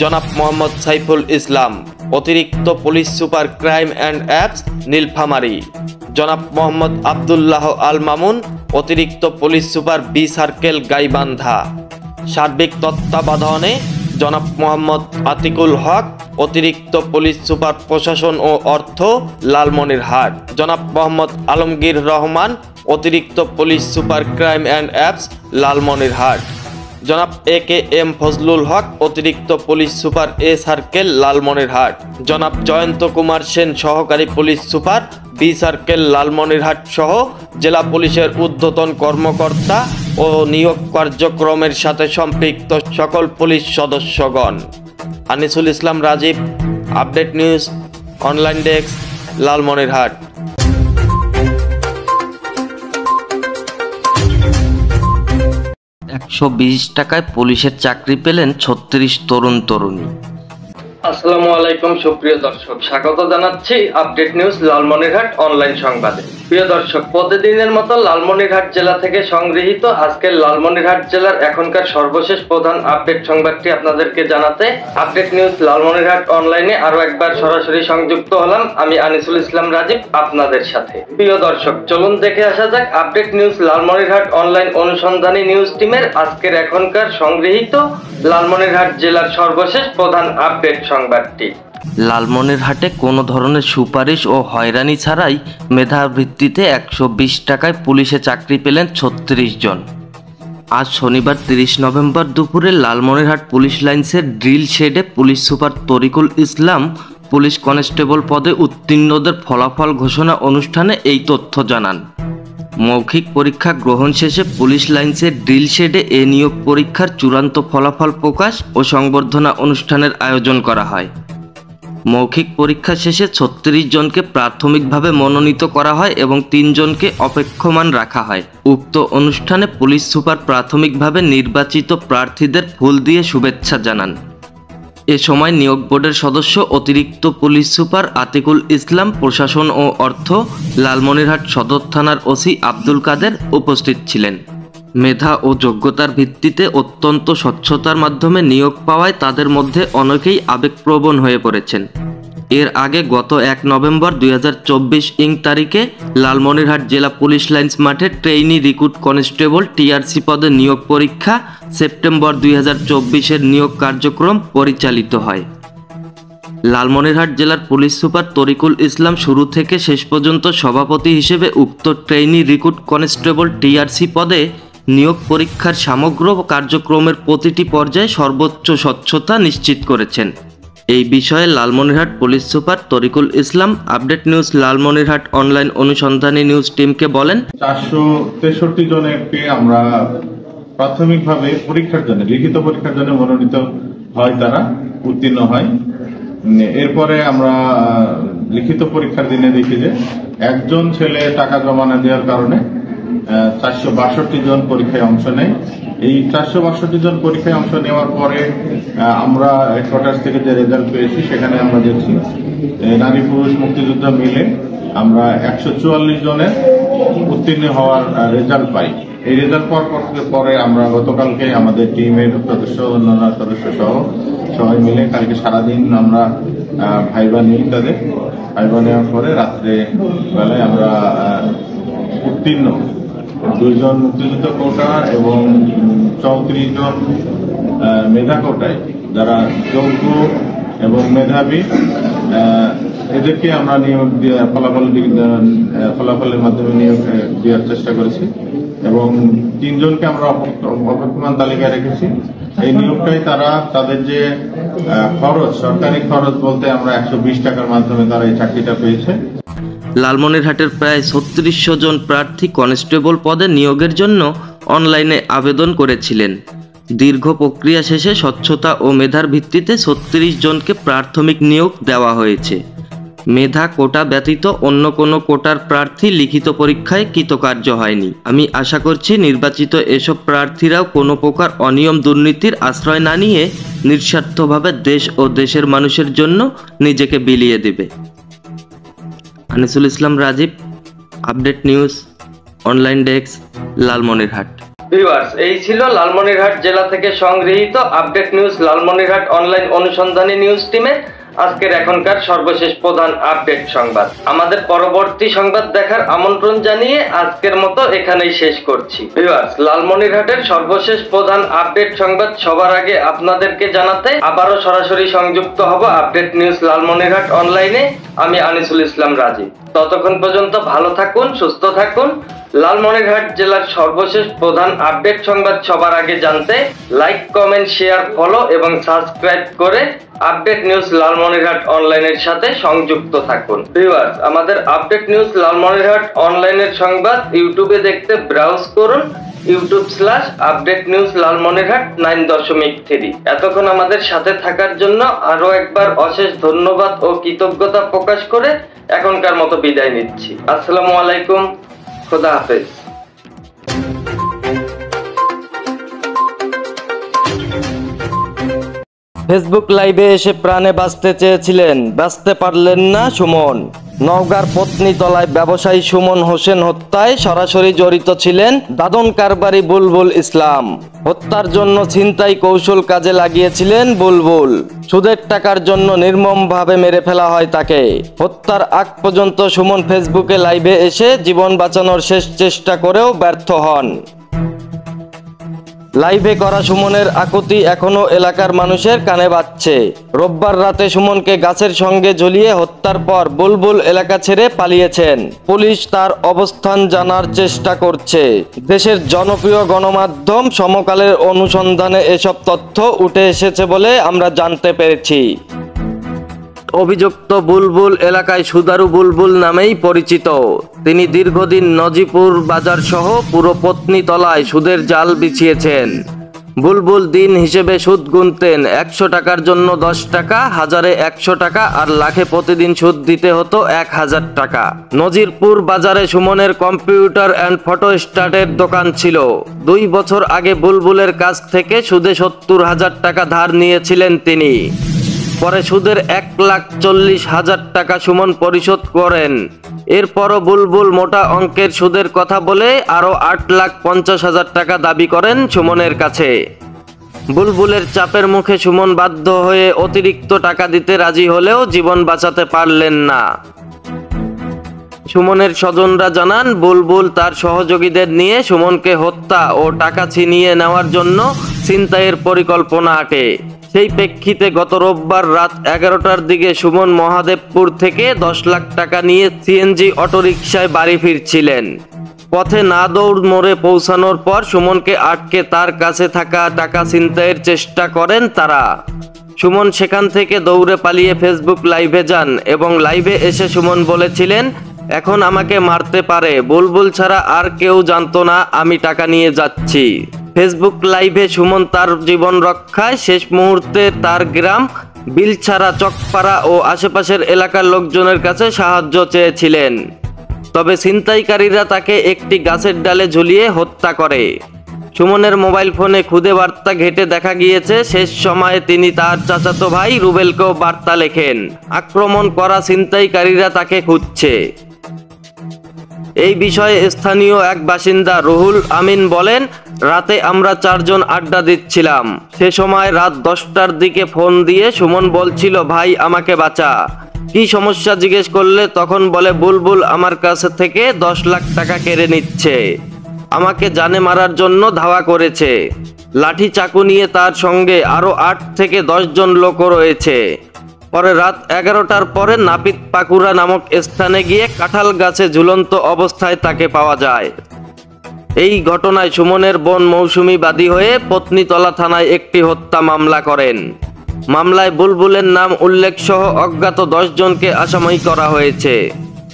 S1: জনাব মোহাম্মদ সাইফুল ইসলাম, অতিরিক্ত police super crime and ops Nilphamari, জনাব মোহাম্মদ আব্দুল্লাহ আল মামুন, অতিরিক্ত police super B circle Gaibandha. সার্বিক তত্ত্বাবধানে জনাব মোহাম্মদ আতিকুল হক, অতিরিক্ত পুলিশ সুপার প্রশাসন ও অর্থ লালমনিরহাট, জনাব মোহাম্মদ আলমগীর রহমান, অতিরিক্ত police super crime and ops Lalmonirhat, জনাব একেএম ফজলুল হক, অতিরিক্ত police super A circle Lalmonirhat, জনাব জয়ন্ত কুমার সেন, সহকারী police super B circle Lalmonirhat সহ জেলা পুলিশের ঊর্ধ্বতন কর্মকর্তা ও নিয়োগ কার্যক্রমের সাথে সম্পৃক্ত সকল পুলিশ সদস্যগণ। Anisul Islam Rajib, update news, online desk, Lalmonirhat.
S2: 120 টাকায় পুলিশের চাকরি পেলেন 36 তরুণ তরুণী।
S1: আসসালামু আলাইকুম সুপ্রিয় দর্শক, স্বাগত জানাচ্ছি আপডেট নিউজ লালমনিরহাট অনলাইন সংবাদে। প্রিয় দর্শক, প্রতিদিনের মতো লালমনিরহাট জেলা থেকে সংগৃহীত আজকের লালমনিরহাট জেলার এখনকার সর্বশেষ প্রধান আপডেট সংবাদটি আপনাদেরকে জানাতে আপডেট নিউজ লালমনিরহাট অনলাইনে আরো একবার সরাসরি সংযুক্ত হলাম আমি আনিসুল ইসলাম রাজীব আপনাদের সাথে। প্রিয় দর্শক, চলুন দেখে আসা যাক আপডেট নিউজ লালমনিরহাট অনলাইন অনুসন্ধানী নিউজ টিমের আজকের এখনকার সংগৃহীত লালমনিরহাট জেলার সর্বশেষ প্রধান আপডেট সংবাদটি।
S2: লালমনিরহাটে কোনো ধরনের সুপারিশ ও হয়রানি ছাড়াই মেধার ভিত্তিতে 120 টাকায় পুলিশে চাকরি পেলেন 36 জন। আজ শনিবার 30 নভেম্বর দুপুরে লালমনিরহাট পুলিশ লাইন্সের ড্রিল শেডে police super Tarikul Islam police constable পদে উত্তীর্ণদের ফলাফল ঘোষণা অনুষ্ঠানে এই তথ্য জানান। মৌখিক পরীক্ষা গ্রহণ শেষে পুলিশ লাইন্সের ড্রিল শেডে এ নিয়োগ পরীক্ষার চূড়ান্ত ফলাফল প্রকাশ ও সংবর্ধনা অনুষ্ঠানের আয়োজন করা হয়। মৌখিক পরীক্ষা শেষে 36 জনকে প্রাথমিকভাবে মনোনীত করা হয় এবং 3 জনকে অপেক্ষমান রাখা হয়। উক্ত অনুষ্ঠানে পুলিশ সুপার প্রাথমিকভাবে নির্বাচিত প্রার্থীদের ফুল দিয়ে শুভেচ্ছা জানান। এ সময় নিয়োগ বোর্ডের সদস্য অতিরিক্ত পুলিশ সুপার আতিকুল ইসলাম, প্রশাসন ও অর্থ, লালমনিরহাট সদর থানার ওসি আব্দুল কাদের উপস্থিত ছিলেন। মেধা ও যোগ্যতার ভিত্তিতে অত্যন্ত স্বচ্ছতার মাধ্যমে নিয়োগ পাওয়ায় তাদের মধ্যে অনেকেই আবেগপ্রবণ হয়ে পড়েছেন। এর আগে গত 1 নভেম্বর 2024 তারিখে লালমনিরহাট জেলা পুলিশ লাইন্স মাঠে ট্রেইনি রিক্রুট কনস্টেবল টিআরসি পদে নিয়োগ পরীক্ষা সেপ্টেম্বর 2024 নিয়োগ কার্যক্রম পরিচালিত হয়। লালমনিরহাট জেলার পুলিশ সুপার তরিকুল ইসলাম শুরু থেকে শেষ পর্যন্ত সভাপতি হিসেবে উক্ত ট্রেইনি রিক্রুট কনস্টেবল টিআরসি পদে নিয়োগ পরীক্ষার সমগ্র কার্যক্রমের প্রতিটি পর্যায়ে সর্বোচ্চ স্বচ্ছতা নিশ্চিত করেছেন। এই বিষয়ে লালমনিরহাট পুলিশ সুপার তরিকুল ইসলাম আপডেট নিউজ লালমনিরহাট অনলাইন অনুসন্ধানী নিউজ টিমকে বলেন,
S9: 463 জনকে আমরা প্রাথমিকভাবে পরীক্ষার জন্য, লিখিত পরীক্ষার জন্য মনোনীত হয়, তারা উত্তীর্ণ হয়। এরপরে আমরা লিখিত পরীক্ষার দিনে দেখি যে একজন ছেলে টাকা জমা না দেওয়ার কারণে 462 জন পরীক্ষায় অংশ নেয়। এই 462 জন পরীক্ষায় অংশ নেওয়ার পরে আমরা হেডকোয়ার্টার থেকে যে রেজাল্ট পেয়েছি সেখানে আমরা দেখছি নারী পুরুষ মুক্তিযোদ্ধা মিলে আমরা 144 জনের উত্তীর্ণ হওয়ার রেজাল্ট পাই। এই রেজাল্ট পাওয়ার পরে আমরা গতকালকে আমাদের টিমের সদস্য, অন্যান্য সদস্য সহ সবাই মিলে কালকে সারাদিন আমরা ভাইবা নিই। তাদের ভাইবা নেওয়ার পরে রাত্রে বেলায় আমরা উত্তীর্ণ 2 জন মুক্তিযুদ্ধ কোটা এবং 34 জন মেধা কোটায় যারা যোগ্য এবং মেধাবী, এদেরকে আমরা নিয়োগ ফলাফলের মাধ্যমে নিয়োগ দেওয়ার চেষ্টা করেছি এবং 3 জনকে আমরা অপেক্ষমান তালিকায় রেখেছি। এই নিয়োগটাই তারা তাদের যে খরচ, সরকারি খরচ বলতে আমরা 120 টাকার মাধ্যমে তারা এই চাকরিটা পেয়েছে।
S2: লালমনিরহাটের প্রায় 3600 জন প্রার্থী কনস্টেবল পদে নিয়োগের জন্য অনলাইনে আবেদন করেছিলেন। দীর্ঘ প্রক্রিয়া শেষে স্বচ্ছতা ও মেধার ভিত্তিতে 36 জনকে প্রাথমিক নিয়োগ দেওয়া হয়েছে। মেধা কোটা ব্যতীত অন্য কোনো কোটার প্রার্থী লিখিত পরীক্ষায় কৃতকার্য হয়নি। আমি আশা করছি নির্বাচিত এসব প্রার্থীরাও কোনো প্রকার অনিয়ম দুর্নীতির আশ্রয় না নিয়ে নিঃস্বার্থভাবে দেশ ও দেশের মানুষের জন্য নিজেকে বিলিয়ে দেবে। Anisul Islam Rajib, update news online desk, Lalmonirhat.
S1: Viewers, এই ছিল লালমনিরহাট জেলা থেকে সংগৃহীত আপডেট নিউজ লালমনিরহাট অনলাইন অনুসন্ধানী নিউজ টিমের আজকের এখনকার সর্বশেষ প্রধান আপডেট সংবাদ। আমাদের পরবর্তী সংবাদ দেখার আমন্ত্রণ জানিয়ে আজকের মতো এখানেই শেষ করছি। ভিউয়ার্স, লালমনিরহাটের সর্বশেষ প্রধান আপডেট সংবাদ সবার আগে আপনাদেরকে জানাতে আবারও সরাসরি সংযুক্ত হব আপডেট নিউজ লালমনিরহাট অনলাইনে আমি আনিসুল ইসলাম রাজীব। ততক্ষণ পর্যন্ত ভালো থাকুন, সুস্থ থাকুন। লালমনিরহাট জেলার সর্বশেষ প্রধান আপডেট সংবাদ সবার আগে জানতে লাইক, কমেন্ট, শেয়ার, ফলো এবং সাবস্ক্রাইব করে আপডেট নিউজ লালমনিরহাট অনলাইনের সাথে সংযুক্ত থাকুন। ভিউয়ার্স, আমাদের আপডেট নিউজ লালমনিরহাট অনলাইনের সংবাদ ইউটিউবে দেখতে ব্রাউজ করুন youtube/আপডেট নিউজ লালমনিরহাট 9.3। এতক্ষণ আমাদের সাথে থাকার জন্য আরো একবার অশেষ ধন্যবাদ ও কৃতজ্ঞতা প্রকাশ করে এখনকার মতো বিদায় নিচ্ছি। আসসালামু আলাইকুম, খোদা হাফেজ। ফেসবুক লাইভে এসে প্রাণে বাঁচতে চেয়েছিলেন, বাঁচতে পারলেন না সুমন। নওগাঁর পত্নীতলায় ব্যবসায়ী সুমন হোসেন হত্যায় সরাসরি জড়িত ছিলেন দাদন কারবারি বুলবুল ইসলাম। হত্যার জন্য ছিনতাই কৌশল কাজে লাগিয়েছিলেন বুলবুল। সুদের টাকার জন্য নির্মমভাবে মেরে ফেলা হয় তাকে। হত্যার আগ পর্যন্ত সুমন ফেসবুকে লাইভে এসে জীবন বাঁচানোর শেষ চেষ্টা করেও ব্যর্থ হন। লাইভে করা সুমনের আকুতি এখনো এলাকার মানুষের কানে বাজছে। রোববার রাতে সুমনকে গাছের সঙ্গে ঝুলিয়ে হত্যার পর বুলবুল এলাকা ছেড়ে পালিয়েছেন। পুলিশ তার অবস্থান জানার চেষ্টা করছে। দেশের জনপ্রিয় গণমাধ্যম সমকালের অনুসন্ধানে এসব তথ্য উঠে এসেছে বলে আমরা জানতে পেরেছি। অভিযুক্ত বুলবুল এলাকায় সুদারু বুলবুল নামেই পরিচিত। তিনি দীর্ঘদিন নজিপুর বাজার সহ পুরো পত্নীতলায় সুদের জাল বিছিয়েছেন। বুলবুল দিন হিসেবে সুদ গুনতেন। 100 টাকার জন্য 10 টাকা, হাজারে 100 টাকা, আর লাখে প্রতিদিন সুদ দিতে হতো 1000 টাকা। নজিরপুর বাজারে সুমনের কম্পিউটার অ্যান্ড ফটো স্টার্টের দোকান ছিল। 2 বছর আগে বুলবুলের কাছ থেকে সুদে 70,000 টাকা ধার নিয়েছিলেন তিনি। পরে সুদের 1,40,000 টাকা সুমন পরিশোধ করেন। এরপরও বুলবুল মোটা অঙ্কের সুদের কথা বলে আরও 8,50,000 টাকা দাবি করেন সুমনের কাছে। বুলবুলের চাপের মুখে সুমন বাধ্য হয়ে অতিরিক্ত টাকা দিতে রাজি হলেও জীবন বাঁচাতে পারলেন না। সুমনের স্বজনরা জানান, বুলবুল তার সহযোগীদের নিয়ে সুমনকে হত্যা ও টাকা ছিনিয়ে নেওয়ার জন্য ছিনতাইয়ের পরিকল্পনা আঁটে। সেই প্রেক্ষিতে গত রোববার রাত 11টার দিকে সুমন মহাদেবপুর থেকে 10 লাখ টাকা নিয়ে সিএনজি অটোরিকশায় বাড়ি ফিরছিলেন। পথে নাদৌড় মোড়ে পৌঁছানোর পর সুমনকে আটকে তার কাছে থাকা টাকা ছিনতাইয়ের চেষ্টা করেন তারা। সুমন সেখান থেকে দৌড়ে পালিয়ে ফেসবুক লাইভে যান এবং লাইভে এসে সুমন বলেছিলেন, এখন আমাকে মারতে পারে, বুলবুল ছাড়া আর কেউ জানতো না আমি টাকা নিয়ে যাচ্ছি। ফেসবুক লাইভে সুমন তার জীবন রক্ষায় শেষ মুহূর্তে তার গ্রাম বিলছাড়া, চকপাড়া ও আশেপাশের এলাকার লোকজনের কাছে সাহায্য চেয়েছিলেন। তবে ছিনতাইকারীরা তাকে একটি গাছের ডালে ঝুলিয়ে হত্যা করে। সুমনের মোবাইল ফোনে খুদে বার্তা ঘেঁটে দেখা গিয়েছে শেষ সময়ে তিনি তার চাচাতো ভাই রুবেলকেও বার্তা লেখেন। আক্রমণ করা ছিনতাইকারীরা তাকে খুঁজছে। এই বিষয়ে স্থানীয় এক বাসিন্দা রুহুল আমিন বলেন, রাতে আমরা 4 জন আড্ডা দিচ্ছিলাম। সে সময় রাত 10টার দিকে ফোন দিয়ে সুমন বলছিল, ভাই আমাকে বাঁচা। কি সমস্যা জিজ্ঞেস করলে তখন বলে, বুলবুল আমার কাছে থেকে 10 লাখ টাকা কেড়ে নিচ্ছে। আমাকে জানে মারার জন্য ধাওয়া করেছে। লাঠি চাকু নিয়ে তার সঙ্গে আরো 8 থেকে 10 জন লোকও রয়েছে। পরে রাত 11টার পরে নাপিত পাকুড়া নামক স্থানে গিয়ে কাঁঠাল গাছে ঝুলন্ত অবস্থায় তাকে পাওয়া যায়। এই ঘটনায় সুমনের বোন মৌসুমী বাদী হয়ে পত্নীতলা থানায় একটি হত্যা মামলা করেন। মামলায় বুলবুলের নাম উল্লেখ সহ অজ্ঞাত 10 জনকে আসামি করা হয়েছে।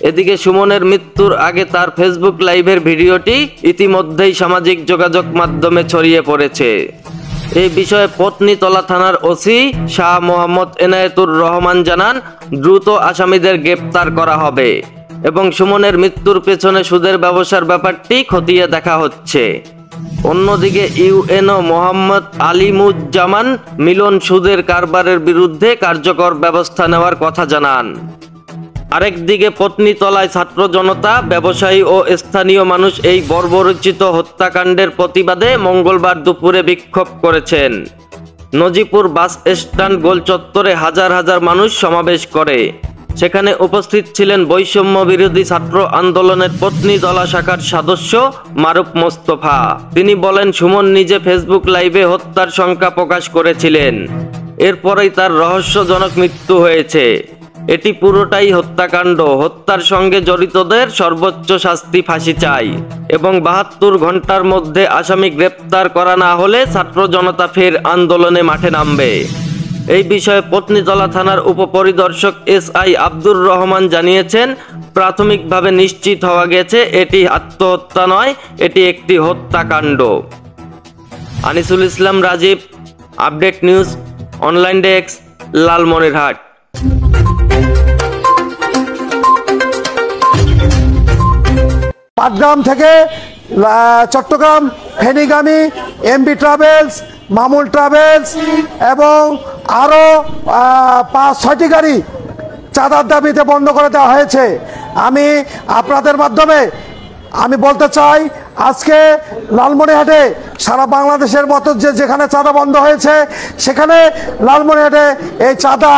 S1: এদিকে সুমনের মৃত্যুর আগে তার ফেসবুক লাইভের ভিডিওটি ইতিমধ্যেই সামাজিক যোগাযোগ মাধ্যমে ছড়িয়ে পড়েছে। এই বিষয়ে পত্নীতলা থানার ওসি শাহ মোহাম্মদ এনায়েতুর রহমান জানান, দ্রুত আসামিদের গ্রেপ্তার করা হবে এবং সুমনের মৃত্যুর পেছনে সুদের ব্যবসার ব্যাপারটি খতিয়ে দেখা হচ্ছে। অন্যদিকে ইউএনও মোহাম্মদ আলিমুজ্জামান মিলন সুদের কারবারের বিরুদ্ধে কার্যকর ব্যবস্থা নেওয়ার কথা জানান। আরেকদিকে পত্নীতলায় ছাত্র জনতা, ব্যবসায়ী ও স্থানীয় মানুষ এই বর্বরোচিত হত্যাকাণ্ডের প্রতিবাদে মঙ্গলবার দুপুরে বিক্ষোভ করেছেন। নজিপুর বাস স্ট্যান্ড গোল চত্বরে হাজার হাজার মানুষ সমাবেশ করে। সেখানে উপস্থিত ছিলেন বৈষম্য বিরোধী ছাত্র আন্দোলনের পত্নীতলা শাখার সদস্য মারুফ মোস্তফা। তিনি বলেন, সুমন নিজে ফেসবুক লাইভে হত্যার শঙ্কা প্রকাশ করেছিলেন। এরপরেই তার রহস্যজনক মৃত্যু হয়েছে। এটি পুরোটাই হত্যাকাণ্ড। হত্যার সঙ্গে জড়িতদের সর্বোচ্চ শাস্তি ফাঁসি চাই এবং 72 ঘন্টার মধ্যে আসামি গ্রেপ্তার করা না হলে ছাত্র জনতা ফের আন্দোলনে মাঠে নামবে। এই বিষয়ে পত্নীতলা থানার উপপরিদর্শক SI আব্দুর রহমান জানিয়েছেন, প্রাথমিকভাবে নিশ্চিত হওয়া গেছে এটি আত্মহত্যা নয়, এটি একটি হত্যাকাণ্ড। Anisul Islam Rajib, update news, online desk, Lalmonirhat.
S10: Patgram থেকে চট্টগ্রাম ফেনীগামী MB ট্রাভেলস, মামুল ট্রাভেলস এবং
S3: আরও 5-6টি গাড়ি চাঁদার দাবিতে বন্ধ করে দেওয়া হয়েছে। আমি আপনাদের মাধ্যমে আমি বলতে চাই, আজকে লালমনিরহাটে সারা বাংলাদেশের মতো যেখানে চাঁদা বন্ধ হয়েছে, সেখানে লালমনিরহাটে এই চাঁদা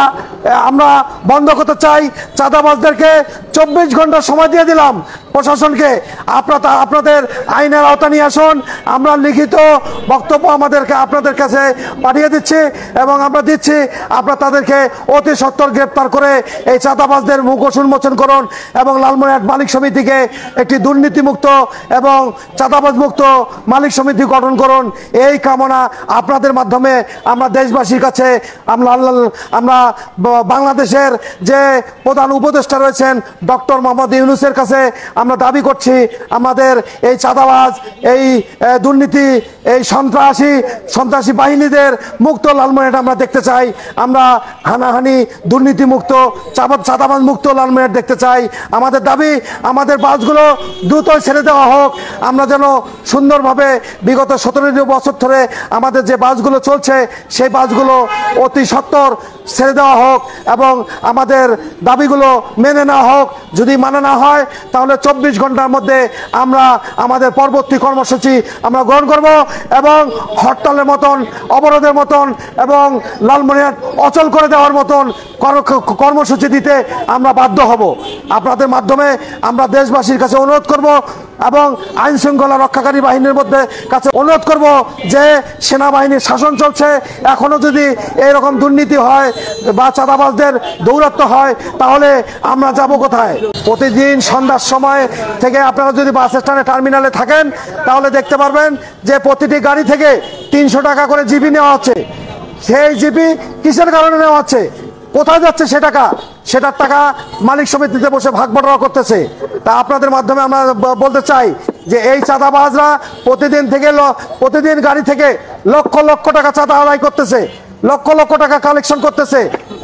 S3: আমরা বন্ধ করতে চাই। চাঁদাবাজদেরকে 24 ঘন্টা সময় দিয়ে দিলাম প্রশাসনকে, আপনাদের আইনের আওতা নিয়ে আসুন। আমরা লিখিত বক্তব্য আপনাদের কাছে পাঠিয়ে দিচ্ছি এবং আমরা দিচ্ছি, আপনারা তাদেরকে অতি সত্বর গ্রেপ্তার করে এই চাঁদাবাজদের মুখোশ উন্মোচন করুন এবং লালমনিরহাট মালিক সমিতিকে একটি দুর্নীতিমুক্ত এবং চাঁদাবাজ মুক্ত মালিক সমিতি গঠন করুন। এই কামনা আপনাদের মাধ্যমে আমরা দেশবাসীর কাছে আমরা বাংলাদেশের যে প্রধান উপদেষ্টা রয়েছেন ডক্টর মোহাম্মদ ইউনূসের কাছে আমরা দাবি করছি, আমাদের এই চাঁদাবাজ, এই দুর্নীতি, এই সন্ত্রাসী বাহিনীদের মুক্ত লালমনিরহাট আমরা দেখতে চাই। আমরা হানাহানি দুর্নীতি মুক্ত, চাঁদাবাজ মুক্ত লালমনিরহাট দেখতে চাই। আমাদের দাবি, আমাদের বাসগুলো দ্রুত ছেড়ে দেওয়া হোক। আমরা যেন সুন্দরভাবে বিগত 17 বছর ধরে আমাদের যে বাসগুলো চলছে, সেই বাসগুলো অতি সত্বর ছেড়ে দেওয়া হোক এবং আমাদের দাবিগুলো মেনে নেওয়া হোক। যদি মানা না হয় তাহলে 24 ঘন্টার মধ্যে আমরা আমাদের পরবর্তী কর্মসূচি আমরা গ্রহণ করব এবং হরতালের মতন, অবরোধের মতন এবং লালমনিরহাট অচল করে দেওয়ার মতন কর্মসূচি দিতে আমরা বাধ্য হব। আপনাদের মাধ্যমে আমরা দেশবাসীর কাছে অনুরোধ করব এবং আইন শৃঙ্খলা রক্ষাকারী বাহিনীর কাছে অনুরোধ করব যে সেনাবাহিনীর শাসন চলছে, এখনো যদি এইরকম দুর্নীতি হয় বা চাঁদাবাজদের দৌরাত্ম হয় তাহলে আমরা যাব কোথায়? প্রতিদিন সন্ধ্যার সময় থেকে আপনারা যদি বাস স্ট্যান্ডে টার্মিনালে থাকেন তাহলে দেখতে পারবেন যে প্রতিটি গাড়ি থেকে 300 টাকা করে জিপি নেওয়া হচ্ছে। সেই জিপি কিসের কারণে নেওয়া হচ্ছে? কোথায় যাচ্ছে সেটার টাকা মালিক সমিতিতে বসে ভাগ বটরা করতেছে। তা আপনাদের মাধ্যমে আমরা বলতে চাই যে এই চাঁদাবাজরা প্রতিদিন গাড়ি থেকে লক্ষ লক্ষ টাকা চাঁদা আদায় করতেছে, লক্ষ লক্ষ টাকা কালেকশন করতেছে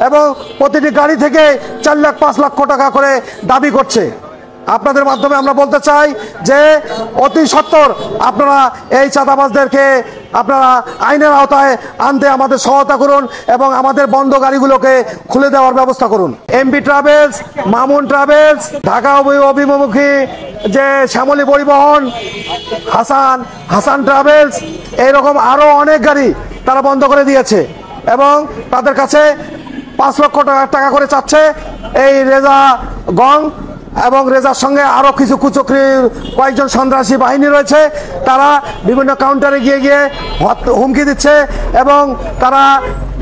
S3: এবং প্রতিটি গাড়ি থেকে 4 লাখ 5 লক্ষ টাকা করে দাবি করছে। আপনাদের মাধ্যমে আমরা বলতে চাই যে অতি সত্বর আপনারা এই চাঁদাবাজদেরকে আপনারা আইনের আওতায় আনতে আমাদের সহায়তা করুন এবং আমাদের বন্ধ গাড়িগুলোকে খুলে দেওয়ার ব্যবস্থা করুন। MB travels, Mamun travels, Dhaka অভিমুখী যে শ্যামলী পরিবহন, হাসান ট্রাভেলস, এইরকম আরও অনেক গাড়ি তারা বন্ধ করে দিয়েছে এবং তাদের কাছে 5 লক্ষ টাকা করে চাচ্ছে। এই রেজা গং এবং রেজার সঙ্গে আরও কিছু কুচক্রির কয়েকজন সন্ত্রাসী বাহিনী রয়েছে, তারা বিভিন্ন কাউন্টারে গিয়ে হুমকি দিচ্ছে এবং তারা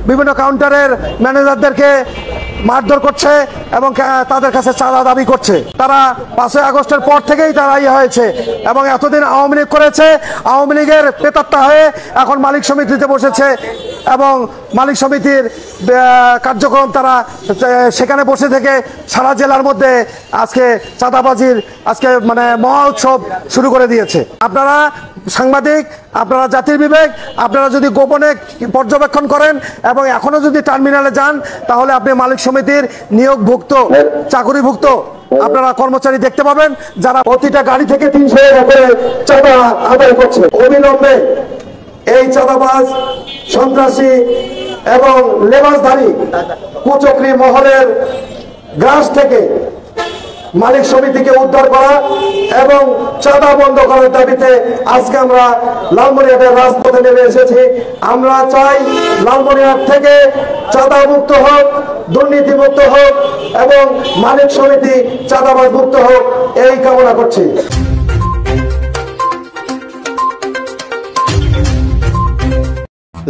S3: বিভিন্ন কাউন্টারের ম্যানেজারদেরকে মারধর করছে এবং তাদের কাছে চাঁদা দাবি করছে। তারা 5ই আগস্টের পর থেকেই তারা হয়েছে এবং এতদিন আওয়ামী লীগ করেছে, আওয়ামী লীগের প্রেতাত্মা হয়ে এখন মালিক সমিতিতে বসেছে এবং মালিক সমিতির কার্যক্রম তারা সেখানে বসে থেকে সারা জেলার মধ্যে আজকে চাঁদাবাজির মহা উৎসব শুরু করে দিয়েছে। আপনারা সাংবাদিক, আপনারা জাতির বিবেক, আপনারা যদি গোপনে পর্যবেক্ষণ করেন এবং এখনো যদি টার্মিনালে যান তাহলে আপনি মালিক সমিতির নিয়োগভুক্ত, চাকুরিভুক্ত আপনারা কর্মচারী দেখতে পাবেন যারা প্রতিটা গাড়ি থেকে 300 টাকা করে চাঁদা আদায় করছে। অবিলম্বে এই চাঁদাবাজ, সন্ত্রাসী এবং লেবাসধারী কুচক্রী মহলের গ্রাস থেকে মালিক সমিতিকে উদ্ধার করা এবং চাঁদা বন্ধ করার দাবিতে আজকে আমরা লালমনিরহাটের রাজপথে নেমে এসেছি। আমরা চাই লালমনিরহাট থেকে চাঁদা মুক্ত হোক, দুর্নীতি মুক্ত হোক এবং মালিক সমিতি চাঁদাবাজ মুক্ত হোক, এই কামনা করছি।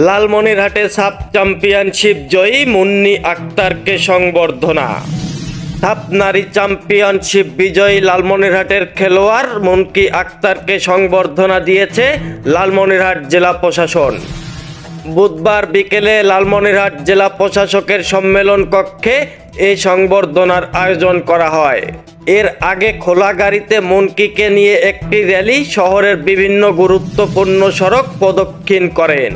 S1: লালমনিরহাটে সাব চ্যাম্পিয়নশিপ জয়ী মুন্নি আক্তারকে সংবর্ধনা। সাব নারী চ্যাম্পিয়নশিপ বিজয়ী লালমনিরহাটের খেলোয়াড় মুন্নি আক্তারকে সংবর্ধনা দিয়েছে লালমনিরহাট জেলা প্রশাসন। বুধবার বিকেলে লালমনিরহাট জেলা প্রশাসকের সম্মেলন কক্ষে এই সংবর্ধনার আয়োজন করা হয়। এর আগে খোলা গাড়িতে মুন্নিকে নিয়ে একটি র্যালি শহরের বিভিন্ন গুরুত্বপূর্ণ সড়ক প্রদক্ষিণ করেন।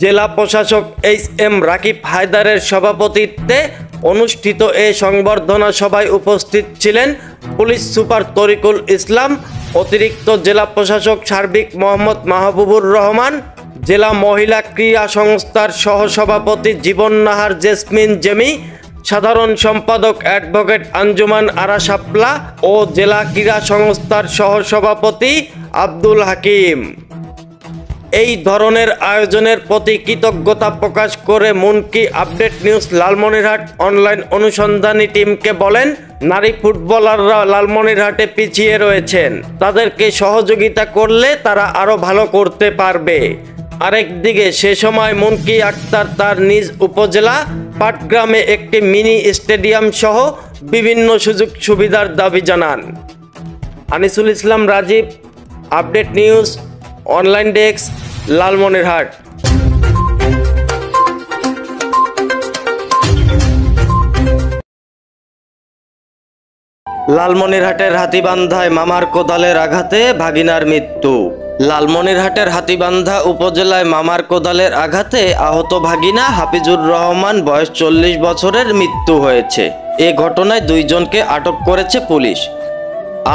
S1: জেলা প্রশাসক HM রাকিব হায়দারের সভাপতিত্বে অনুষ্ঠিত এই সংবর্ধনা সভায় উপস্থিত ছিলেন পুলিশ সুপার তরিকুল ইসলাম, অতিরিক্ত জেলা প্রশাসক সার্বিক মোহাম্মদ মাহবুবুর রহমান, জেলা মহিলা ক্রীড়া সংস্থার সহসভাপতি জীবন নাহার জেসমিন জেমি, সাধারণ সম্পাদক অ্যাডভোকেট আঞ্জুমান আরা শাপলা ও জেলা ক্রীড়া সংস্থার সহসভাপতি আব্দুল হাকিম। এই ধরনের আয়োজনের প্রতি কৃতজ্ঞতা প্রকাশ করে Munki update news Lalmonirhat online অনুসন্ধানী টিমকে বলেন, নারী ফুটবলাররা লালমনিরহাটে পিছিয়ে রয়েছেন, তাদেরকে সহযোগিতা করলে তারা আরও ভালো করতে পারবে। আরেকদিকে সে সময় মুনকি আক্তার তার নিজ উপজেলা পাটগ্রামে একটি মিনি স্টেডিয়াম সহ বিভিন্ন সুযোগ সুবিধার দাবি জানান। Anisul Islam Rajib, update news, online desk, Lalmonirhat. লালমনিরহাটের হাতীবান্ধায় মামার কোদালের আঘাতে ভাগিনার মৃত্যু। লালমনিরহাটের হাতীবান্ধা উপজেলায় মামার কোদালের আঘাতে আহত ভাগিনা হাফিজুর রহমান বয়স 40 বছরের মৃত্যু হয়েছে। এ ঘটনায় 2 জনকে আটক করেছে পুলিশ।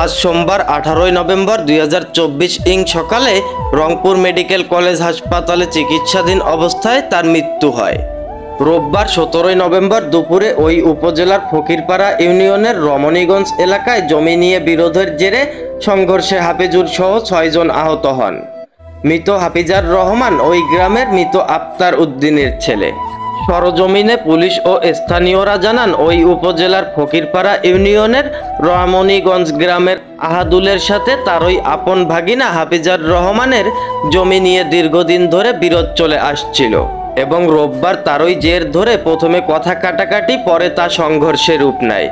S1: আজ সোমবার 18 নভেম্বর 2024 সকালে রংপুর মেডিকেল কলেজ হাসপাতালে চিকিৎসাধীন অবস্থায় তার মৃত্যু হয়। রোববার 17 নভেম্বর দুপুরে ওই উপজেলার ফকিরপাড়া ইউনিয়নের রমণীগঞ্জ এলাকায় জমি নিয়ে বিরোধের জেরে সংঘর্ষে হাফিজুর সহ 6 জন আহত হন। মৃত হাফিজার রহমান ওই গ্রামের মৃত আক্তার উদ্দিনের ছেলে। সরজমিনে পুলিশ ও স্থানীয়রা জানান, ওই উপজেলার ফকিরপাড়া ইউনিয়নের রমণীগঞ্জ গ্রামের আহাদুলের সাথে তারই আপন ভাগিনা হাফিজার রহমানের জমি নিয়ে দীর্ঘদিন ধরে বিরোধ চলে আসছিল এবং রোববার তারই জের ধরে প্রথমে কথা কাটাকাটি, পরে তা সংঘর্ষে রূপ নেয়।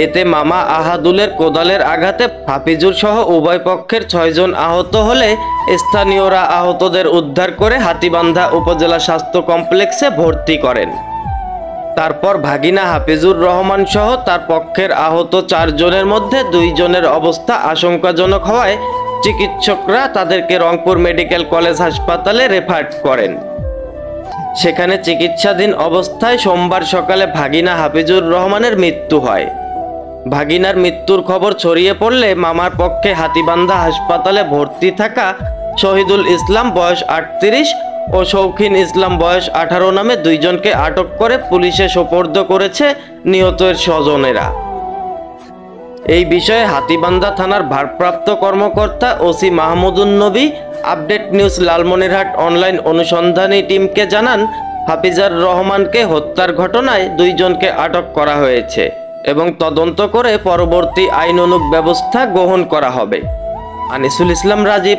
S1: এতে মামা আহাদুলের কোদালের আঘাতে হাফিজুর সহ উভয় পক্ষের 6 জন আহত হলে স্থানীয়রা আহতদের উদ্ধার করে হাতীবান্ধা উপজেলা স্বাস্থ্য কমপ্লেক্সে ভর্তি করেন। তারপর ভাগিনা হাফিজুর রহমান সহ তার পক্ষের আহত 4 জনের মধ্যে 2 জনের অবস্থা আশঙ্কাজনক হওয়ায় চিকিৎসকরা তাদেরকে রংপুর মেডিকেল কলেজ হাসপাতালে রেফার করেন। সেখানে চিকিৎসাধীন অবস্থায় সোমবার সকালে ভাগিনা হাফিজুর রহমানের মৃত্যু হয়। ভাগিনার মৃত্যুর খবর ছড়িয়ে পড়লে মামার পক্ষে হাতীবান্ধা হাসপাতালে ভর্তি থাকা শহীদুল ইসলাম বয়স 38 ও শৌখিন ইসলাম বয়স 18 নামে 2 জনকে আটক করে পুলিশে সোপর্দ করেছে নিহতের স্বজনেরা। এই বিষয়ে হাতীবান্ধা থানার ভারপ্রাপ্ত কর্মকর্তা ওসি মাহমুদুন নবী আপডেট নিউজ লালমনিরহাট অনলাইন অনুসন্ধানী টিমকে জানান, হাফিজার রহমানকে হত্যার ঘটনায় 2 জনকে আটক করা হয়েছে এবং তদন্ত করে পরবর্তী আইনানুগ ব্যবস্থা গ্রহণ করা হবে। Anisul Islam Rajib,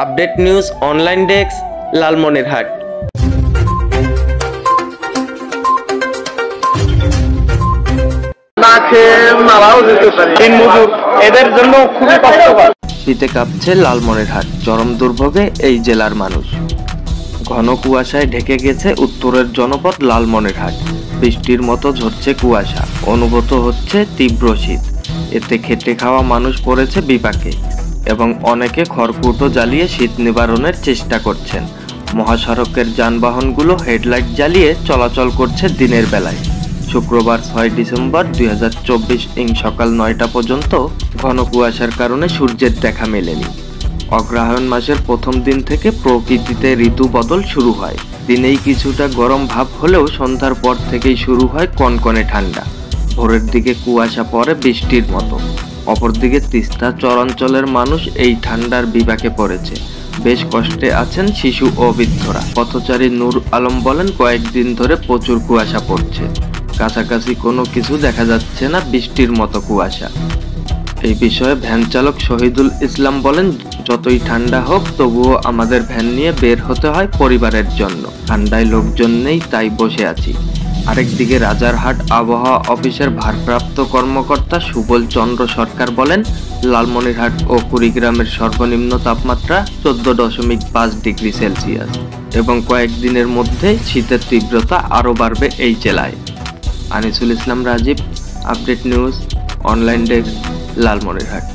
S1: update news, online desk, Lalmonirhat.
S5: এদের জন্য খুবই কষ্টকর।
S2: শীতে কাঁপছে লালমনিরহাট, চরম দুর্ভোগে এই জেলার মানুষ। ঘন কুয়াশায় ঢেকে গেছে উত্তরের জনপদ লালমনিরহাট। বৃষ্টির মতো ঝরছে কুয়াশা, অনুভূত হচ্ছে তীব্র শীত। এতে খেটে খাওয়া মানুষ পড়েছে বিপাকে এবং অনেকে খড়কুটো জ্বালিয়ে শীত নিবারণের চেষ্টা করছেন। মহাসড়কের যানবাহনগুলো হেডলাইট জ্বালিয়ে চলাচল করছে দিনের বেলায়। শুক্রবার 6 ডিসেম্বর 2024 সকাল 9টা পর্যন্ত ঘন কুয়াশার কারণে সূর্যের দেখা মেলেনি। অগ্রহায়ণ মাসের প্রথম দিন থেকে প্রকৃতিতে ঋতু বদল শুরু হয়। দিনেই কিছুটা গরম ভাব হলেও সন্ধ্যার পর থেকেই শুরু হয় কনকনে ঠান্ডা। ভোরের দিকে কুয়াশা পড়ে বৃষ্টির মতো। অপরদিকে তিস্তা চরাঞ্চলের মানুষ এই ঠান্ডার বিপাকে পড়েছে। বেশ কষ্টে আছেন শিশু ও বৃদ্ধরা। পথচারী নূর আলম বলেন, কয়েকদিন ধরে প্রচুর কুয়াশা পড়ছে, কাছাকাছি কোনো কিছু দেখা যাচ্ছে না, বৃষ্টির মতো কুয়াশা। এই বিষয়ে ভ্যান চালক শহীদুল ইসলাম বলেন, যতই ঠান্ডা হোক তবুও আমাদের ভ্যান নিয়ে বের হতে হয় পরিবারের জন্য। ঠান্ডায় লোকজন নেই, তাই বসে আছি। আরেকদিকে রাজারহাট আবহাওয়া অফিসের ভারপ্রাপ্ত কর্মকর্তা সুবল চন্দ্র সরকার বলেন, লালমনিরহাট ও কুড়িগ্রামের সর্বনিম্ন তাপমাত্রা 14.5 ডিগ্রি সেলসিয়াস এবং কয়েকদিনের মধ্যে শীতের তীব্রতা আরও বাড়বে এই জেলায়। Anisul Islam Rajib, update news, online desk, Lalmonirhat.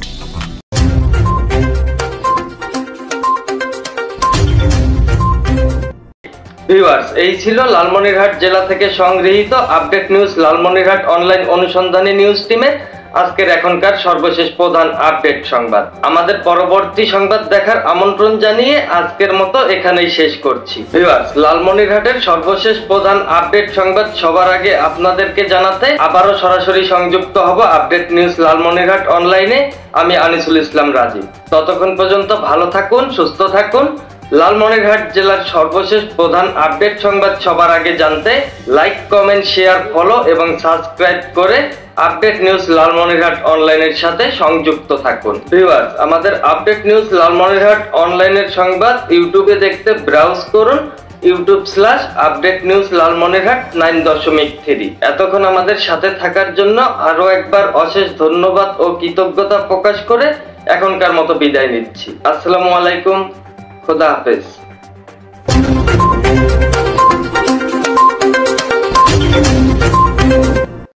S1: Viewers, এই ছিল লালমনিরহাট জেলা থেকে সংগৃহীত আপডেট নিউজ লালমনিরহাট অনলাইন অনুসন্ধানী নিউজ টিমের আজকের এখনকার সর্বশেষ প্রধান আপডেট সংবাদ। আমাদের পরবর্তী সংবাদ দেখার আমন্ত্রণ জানিয়ে আজকের মতো এখানেই শেষ করছি। ভিউয়ার্স, লালমনিরহাটের সর্বশেষ প্রধান আপডেট সংবাদ সবার আগে আপনাদেরকে জানাতে আবারও সরাসরি সংযুক্ত হব আপডেট নিউজ লালমনিরহাট অনলাইনে। আমি আনিসুল ইসলাম রাজীব। ততক্ষণ পর্যন্ত ভালো থাকুন, সুস্থ থাকুন। লালমনিরহাট জেলার সর্বশেষ প্রধান আপডেট সংবাদ সবার আগে জানতে লাইক, কমেন্ট, শেয়ার, ফলো এবং সাবস্ক্রাইব করে আপডেট নিউজ লালমনিরহাট অনলাইনের সাথে সংযুক্ত থাকুন। ভিউয়ার্স, আমাদের আপডেট নিউজ লালমনিরহাট অনলাইনের সংবাদ ইউটিউবে দেখতে ব্রাউজ করুন youtube/আপডেট নিউজ লালমনিরহাট 9.3। এতক্ষণ আমাদের সাথে থাকার জন্য আরো একবার অশেষ ধন্যবাদ ও কৃতজ্ঞতা প্রকাশ করে এখনকার মতো বিদায় নিচ্ছি। আসসালামু আলাইকুম, খোদা হাফেজ।